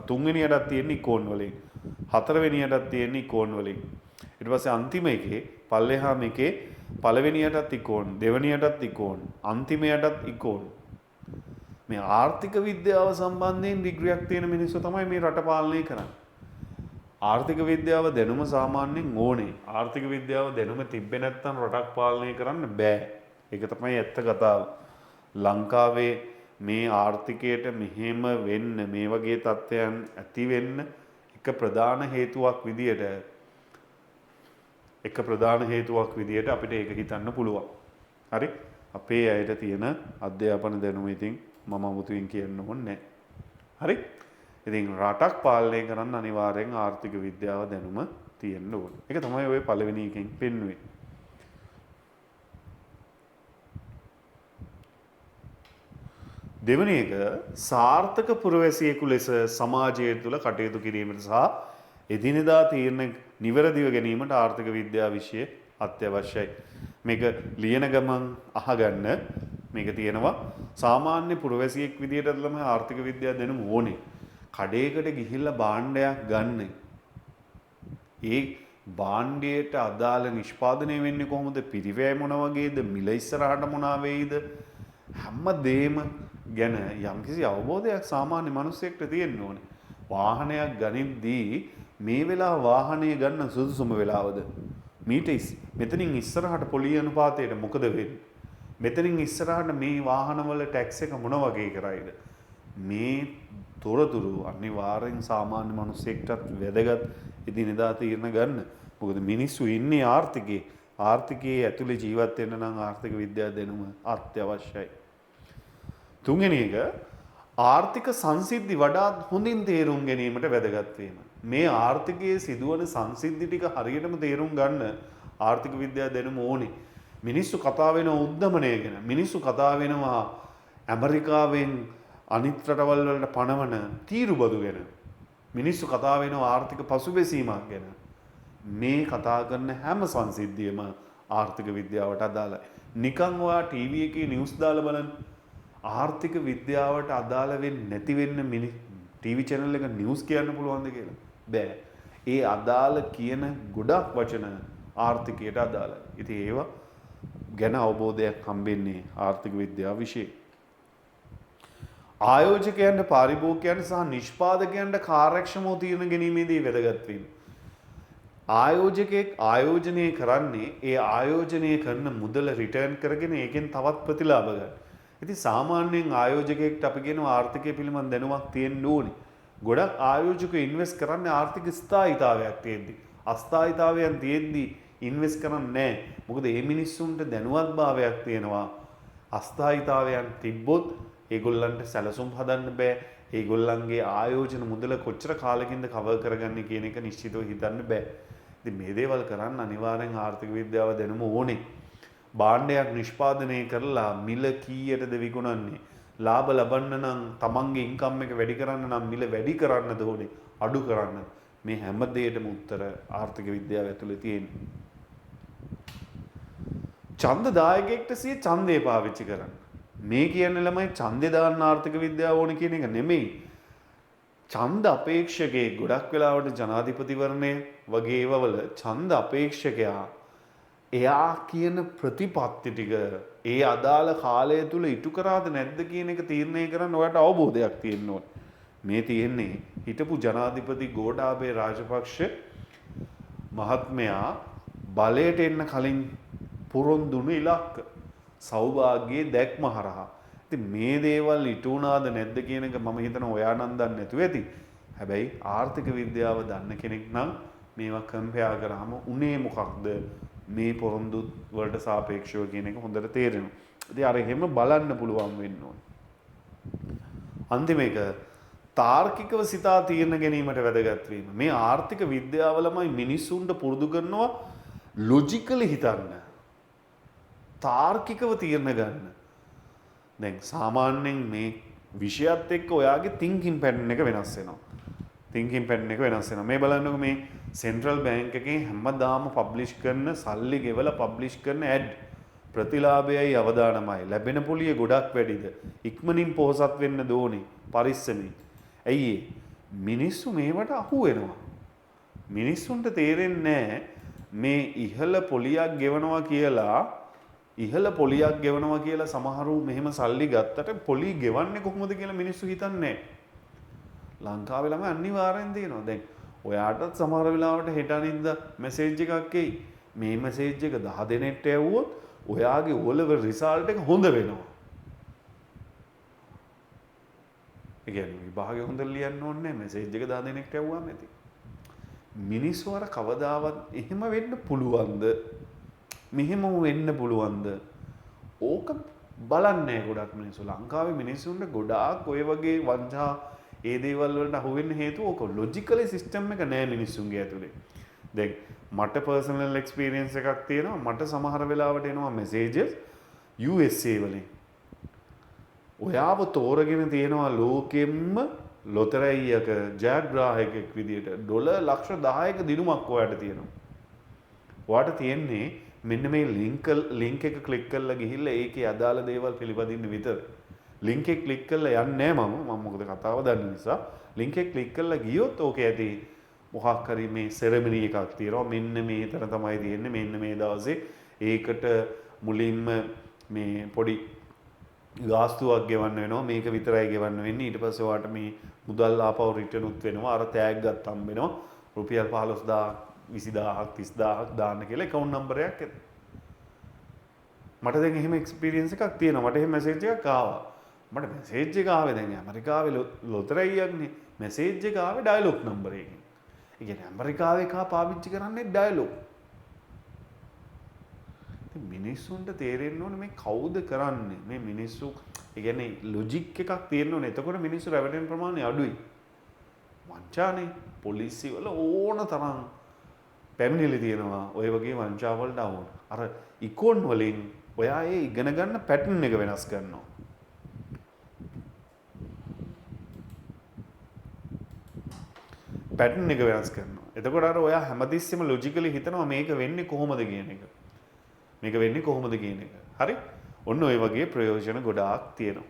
S1: තුන්වෙනියටත් තියෙන්නේ ඉකෝන් වලින්. හතරවෙනියටත් තියෙන්නේ ඉකෝන් වලින්. ඊට පස්සේ අන්තිම එකේ පල්ලෙහාම එකේ පළවෙනියටත් ඉකෝන්, දෙවනියටත් ඉකෝන්, අන්තිමයටත් ඉකෝන්. මේ ආර්ථික විද්‍යාව සම්බන්ධයෙන් ඩිග්‍රියක් තියෙන මිනිස්සු තමයි මේ රට පාලනය කරන්නේ. ආර්ථික විද්‍යාව දැනුම සාමාන්‍යයෙන් ඕනේ. ආර්ථික විද්‍යාව දැනුම තිබ්බේ නැත්නම් රටක් පාලනය කරන්න බෑ. ඒක තමයි ඇත්ත කතාව. ලංකාවේ මේ ආර්ථිකයට මෙහෙම වෙන්න මේ වගේ තත්ත්වයන් ඇති වෙන්න එක ප්‍රධාන හේතුවක් විදියට අපිට ඒක හිතන්න පුළුවන්. හරි? අපේ අයට තියෙන අධ්‍යාපන දැනුම ඉතින් මම අමුතුවෙන් කියන්න ඕනේ නැහැ. හරි? ඉතින් රටක් පාලනය කරන්න අනිවාර්යෙන් ආර්ථික විද්‍යාව දැනුම තියෙන්න ඕනේ. ඒක තමයි ඔය පළවෙනි එකෙන් පෙන්වන්නේ. දෙවෙනි එක සාර්ථක පුරවැසියෙකු ලෙස සමාජය තුළ කටයුතු කිරීමට සහ එදිනෙදා තීරණ නිවැරදිව ගැනීමට ආර්ථික විද්‍යාව විෂය අත්‍යවශ්‍යයි. මේක ලියන ගමන් අහගන්න මේක තියෙනවා සාමාන්‍ය පුරවැසියෙක් විදියට තමයි ආර්ථික විද්‍යාව දැනුම ඕනේ. කඩේකට ගිහිල්ලා භාණ්ඩයක් ගන්න. ඒ භාණ්ඩයට අදාළ නිෂ්පාදනය වෙන්නේ කොහොමද? පිරිවැය මොන වගේද? මිල ඉස්සරහට මොනවා වෙයිද? හැම දෙයක්ම ගැන යම්කිසි අවබෝධයක් සාමාන්‍ය මිනිස්සෙක්ට තියෙන්න ඕනේ. වාහනයක් ගනිද්දී මේ වෙලාව වාහනය ගන්න සුදුසුම වෙලාවද? මෙතනින් ඉස්සරහට පොලිය අනුපාතයට මොකද වෙන්නේ? මෙතනින් ඉස්සරහට මේ වාහනවල ටැක්ස් එක මොන වගේ කරයිද? මේ තොරතුරු අනිවාර්යෙන් සාමාන්‍ය මිනිස්සෙක්ටත් වැදගත් එදිනෙදා තීරණ ගන්න. මොකද මිනිස්සු ඉන්නේ ආර්ථිකයේ ඇතුලේ ජීවත් වෙන්න නම් ආර්ථික විද්‍යාව දැනුම අත්‍යවශ්‍යයි. තුන්වෙනි එක ආර්ථික සංසිද්ධි වඩාත් හොඳින් තේරුම් ගැනීමට වැදගත් වීම. මේ ආර්ථිකයේ සිදුවන සංසිද්ධි ටික හරියටම තේරුම් ගන්න ආර්ථික විද්‍යාව දැනුම ඕනේ. මිනිස්සු කතා වෙන උද්දමනය ගැන, මිනිස්සු කතා වෙනවා ඇමරිකාවෙන් අනිත් රටවල් වලට පණවන තීරුබදු ගැන, මිනිස්සු කතා වෙනවා ආර්ථික පසුබැසීමක් ගැන. මේ කතා කරන හැම සංසිද්ධියම ආර්ථික විද්‍යාවට අදාළයි. නිකන් ඔයා ටීවී එකේ නිවුස් දාලා බලන්න. ආර්ථික විද්‍යාවට අදාළ වෙන්නේ නැති වෙන්න ටීවී channel එක නිවුස් කියන්න පුළුවන්ද කියලා? බෑ. ඒ අදාළ කියන ගොඩක් වචන ආර්ථිකයට අදාළයි. ඉතින් ඒවා ගැන අවබෝධයක් හම්බෙන්නේ ආර්ථික විද්‍යාව විශේෂයි. ආයෝජකයන්ට, පාරිභෝගිකයන්ට සහ නිෂ්පාදකයන්ට කාර්යක්ෂමව තීරණ ගැනීමේදී වැදගත් වීම. ආයෝජකයෙක් ආයෝජනය කරන්නේ ඒ ආයෝජනය කරන මුදල රිටර්න් කරගෙන ඒකෙන් තවත් ප්‍රතිලාභ ගන්න. ඉතින් සාමාන්‍යයෙන් ආයෝජකයෙක්ට අපි කියනවා ආර්ථිකය පිළිබඳ දැනුමක් තියෙන්න ඕනේ. ගොඩක් ආයෝජකයෝ ඉන්වෙස්ට් කරන්නේ ආර්ථික ස්ථායීතාවයක් තියෙද්දි. අස්ථායීතාවයන් තියෙද්දි ඉන්වෙස්ට් කරන්නේ නැහැ. මොකද මේ මිනිස්සුන්ට දැනුවත්භාවයක් තියෙනවා. අස්ථායීතාවයන් තිබ්බොත් ඒගොල්ලන්ට සැලසුම් හදන්න බෑ. ඒගොල්ලන්ගේ ආයෝජන මුදල කොච්චර කාලෙකින්ද කවර් කරගන්නේ කියන එක නිශ්චිතව හිතන්න බෑ. ඉතින් මේ දේවල් කරන්න අනිවාර්යෙන් ආර්ථික විද්‍යාව දැනුම ඕනේ. භාණ්ඩයක් නිෂ්පාදනය කරලා මිල කීයටද විකුණන්නේ? ලාභ ලබන්න නම් තමන්ගේ ඉන්කම් එක වැඩි කරන්න නම් මිල වැඩි කරන්නද ඕනේ අඩු කරන්න මේ හැම දෙයකටම උත්තර ආර්ථික විද්‍යාව ඇතුලේ තියෙනවා. ඡන්දදායකයෙක්ට සිය ඡන්දේ පාවිච්චි කරන්න. මේ කියන්නේ ළමයි ඡන්දේ දාන්න ආර්ථික විද්‍යාව ඕනේ කියන එක නෙමෙයි. ඡන්ද අපේක්ෂකයෙක් ගොඩක් වෙලාවට ජනාධිපතිවරණය වගේ ඒවවල ඡන්ද අපේක්ෂකයා එයා කියන ප්‍රතිපත්ති ටික ඒ අදාළ කාලය තුල ඉටු කරාද නැද්ද කියන එක තීරණය කරන්න ඔයාලට අවබෝධයක් තියෙන්න ඕනේ. මේ තියෙන්නේ හිටපු ජනාධිපති ගෝඨාභය රාජපක්ෂ මහත්මයා බලයට එන්න කලින් පුරොන්දුණු ඉලක්ක සෞභාග්‍යයේ දැක්ම හරහා. ඉතින් මේ දේවල් ඉටු වුණාද නැද්ද කියන එක මම හිතනවා ඔයා නම් දන්නේ නැතුව ඇති. හැබැයි ආර්ථික විද්‍යාව දන්න කෙනෙක් නම් මේවා කම්පෙයාර් කරාම උනේ මොකක්ද මේ පොරොන්දු වලට සාපේක්ෂව කියන එක හොඳට තේරෙනවා. ඉතින් අර එහෙම බලන්න පුළුවන් වෙන්න ඕනේ. අන්තිම එක තාර්කිකව සිතා තීරණ ගැනීමට වැදගත් වීම. මේ ආර්ථික විද්‍යාවලමයි මිනිස්සුන්ට පුරුදු කරනවා ලොජිකලි හිතන්න. තාර්කිකව තීරණ ගන්න. දැන් සාමාන්‍යයෙන් මේ විෂයත් එක්ක ඔයාගේ thinking pattern එක වෙනස් වෙනවා. thinking pattern එක වෙනස් වෙනවා. මේ බලන්නකො මේ සෙන්ට්‍රල් බැංක් එකේ හැමදාම පබ්ලිෂ් කරන සල්ලි ගෙවලා පබ්ලිෂ් කරන ඇඩ් ප්‍රතිලාභයයි අවදානමයි ලැබෙන පොලිය ගොඩක් වැඩිද ඉක්මනින් පොහොසත් වෙන්න දෝනේ පරිස්සමින්. ඇයි මිනිස්සු මේවට අහු වෙනවා. මිනිස්සුන්ට තේරෙන්නේ මේ ඉහළ පොලියක් ගෙවනවා කියලා සමහරු මෙහෙම සල්ලි ගත්තට පොලි ගෙවන්නේ කොහොමද කියලා මිනිස්සු හිතන්නේ. ලංකාවේ ළම අනිවාර්යෙන් තියෙනවා. දැන් ඔයාටත් සමහර වෙලාවට හෙට අනිද්දා මැසේජ් එකක් එයි. මේ මැසේජ් එක 10 දෙනෙක්ට ඇව්වොත් ඔයාගේ O level result එක හොඳ වෙනවා. ඒ කියන්නේ විභාගේ හොඳ ලියන්න ඕනේ නැහැ. මැසේජ් එක 10 දෙනෙක්ට ඇව්වාම ඇති. මිනිස්සු අර කවදාවත් එහෙම වෙන්න පුළුවන්ද? මෙහෙම වෙන්න පුළුවන්ද? ඕක බලන්නේ ගොඩක් මිනිස්සු. ලංකාවේ මිනිස්සුන්ට ගොඩාක් ඔය වගේ වංචා ඒ දේවල් වලට අහු වෙන්න හේතුව ඕක ලොජිකලි සිස්ටම් එක නෑ මිනිස්සුන්ගේ ඇතුලේ. දැන් මට පර්සනල් එක්ස්පීරියන්ස් එකක් තියෙනවා. මට සමහර වෙලාවට එනවා මෙසේජස් USA වලින්. ඔයාව තෝරගෙන තියෙනවා ලෝකෙම්ම ලොතරැයියක ජයග්‍රාහකයෙක් විදියට ඩොලර් ලක්ෂ 10ක දිනුමක් ඔයාට තියෙනවා. ඔයාට තියෙන්නේ මෙන්න මේ ලින්ක් එක ක්ලික් කරලා ගිහිල්ලා ඒකේ අදාළ දේවල් පිළිපදින්න විතර. ලින්ක් එක ක්ලික් කරලා යන්නේ නැහැ මම මොකද කතාව දන්න නිසා. ලින්ක් එක ක්ලික් කරලා ගියොත් ඕකේ ඇති මොකක් හරි මේ සෙරමනි එකක් තියෙනවා. මෙන්න මේතර තමයි තියෙන්නේ. මෙන්න මේ දවසේ ඒකට මුලින්ම මේ පොඩි ගාස්තුවක් ගෙවන්න වෙනවා. මේක විතරයි ගෙවන්න වෙන්නේ. ඊට පස්සේ ඔයාට මේ මුදල් ආපහු රිටර්න් උත් වෙනවා. අර ටැග් එකක් හම්බ වෙනවා. රුපියල් 15000 20000ක් 30000ක් දාන්න කියලා account number එකක් එනවා. මට දැන් එහෙම එක්ස්පීරියන්ස් එකක් තියෙනවා. මට එහෙම මැසේජ් එකක් ආවා. මට මැසේජ් එක ආවේ දැන් ඇමරිකාවේ ලොතරැයියක්නේ. මැසේජ් එක ආවේ ඩයලොග් නම්බර් එකකින්. ඒ කියන්නේ ඇමරිකාවේ කා පාවිච්චි කරන්නේ ඩයලොග්. ඉතින් මිනිස්සුන්ට තේරෙන්න ඕනේ මේ කවුද කරන්නේ. මේ මිනිස්සු ඒ කියන්නේ ලොජික් එකක් තියෙන්න ඕනේ. එතකොට මිනිස්සු රැවටෙන ප්‍රමාණය අඩුයි. වංචානේ පොලිසිය වල ඕන තරම් පැමිණිලි තියෙනවා. ඔය වගේ වංචාවලට අවුල්. අර ඉකොන් වලින් ඔයා ඒ ඉගෙන ගන්න පැටර්න් එක වෙනස් කරනවා. පැටර්න් එක වෙනස් කරනවා. එතකොට අර ඔයා හැමතිස්සෙම ලොජිකලි හිතනවා මේක වෙන්නේ කොහොමද කියන එක. මේක වෙන්නේ කොහොමද කියන එක. හරි? ඔන්න ඔය වගේ ප්‍රයෝජන ගොඩාක් තියෙනවා.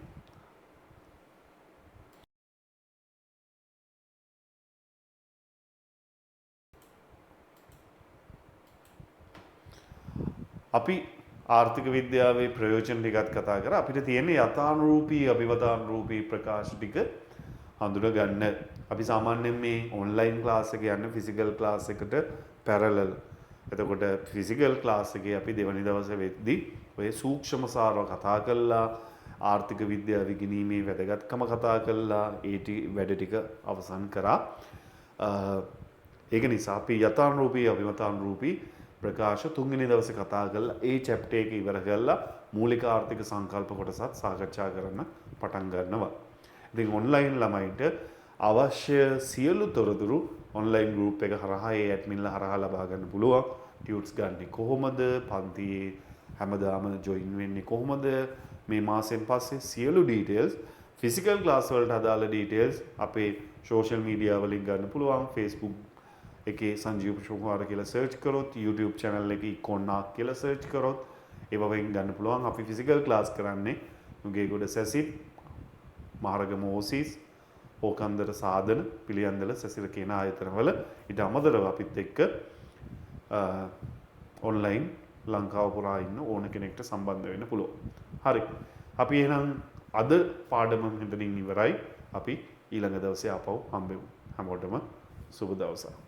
S1: අපි ආර්ථික විද්‍යාවේ ප්‍රයෝජන ටිකත් කතා කරා. අපිට තියෙන යථානුරූපී අභිවතානුරූපී ප්‍රකාශ ටික හඳුනා ගන්න. අපි සාමාන්‍යයෙන් මේ ඔන්ලයින් ක්ලාස් එක යන්නේ ෆිසිකල් ක්ලාස් එකට පැරලල්. එතකොට ෆිසිකල් ක්ලාස් එකේ අපි දෙවනි දවසේ වෙද්දී ඔය සූක්ෂම සාරව කතා කළා. ආර්ථික විද්‍යාව ඉගෙනීමේ වැදගත්කම කතා කළා. වැඩ ටික අවසන් කරා. ඒක නිසා අපි යථානුරූපී අභිවතානුරූපී ප්‍රකාශ තුන්වෙනි දවසේ කතා කරලා ඒ චැප්ටර් එක ඉවර කරලා මූලික ආර්ථික සංකල්ප කොටසත් සාකච්ඡා කරන්න පටන් ගන්නවා. ඉතින් ඔන්ලයින් ළමයින්ට අවශ්‍ය සියලු තොරතුරු ඔන්ලයින් ගෲප් එක හරහා ඒ ඇඩ්මින්ලා හරහා ලබා ගන්න පුළුවන්. ටියුට්ස් ගන්න කොහොමද? පන්තියේ හැමදාම ජොයින් වෙන්නේ කොහොමද? මේ මාසෙන් පස්සේ සියලු ඩීටේල්ස් ෆිසිකල් ක්ලාස් වලට අදාළ ඩීටේල්ස් අපේ සෝෂල් මීඩියා වලින් ගන්න පුළුවන්. Facebook එකේ සංජීව කුමාර කියලා සර්ච් කරොත්, YouTube channel එකේ ඉකොන්නාක් කියලා සර්ච් කරොත් ඒවවෙන් ගන්න පුළුවන්. අපි ෆිසිකල් ක්ලාස් කරන්නේ නුගේගොඩ සැසිත්, මහරගම ඕසීස්, ඕකන්දර සාධන, පිළියන්දල සැසිර කියන ආයතනවල. ඊට අමතරව අපිත් එක්ක ඔන්ලයින් ලංකාව පුරා ඉන්න ඕන කෙනෙක්ට සම්බන්ධ වෙන්න පුළුවන්. හරි. අපි එහෙනම් අද පාඩම මෙතනින් ඉවරයි. අපි ඊළඟ දවසේ ආපහු හම්බෙමු. හැමෝටම සුබ දවසක්.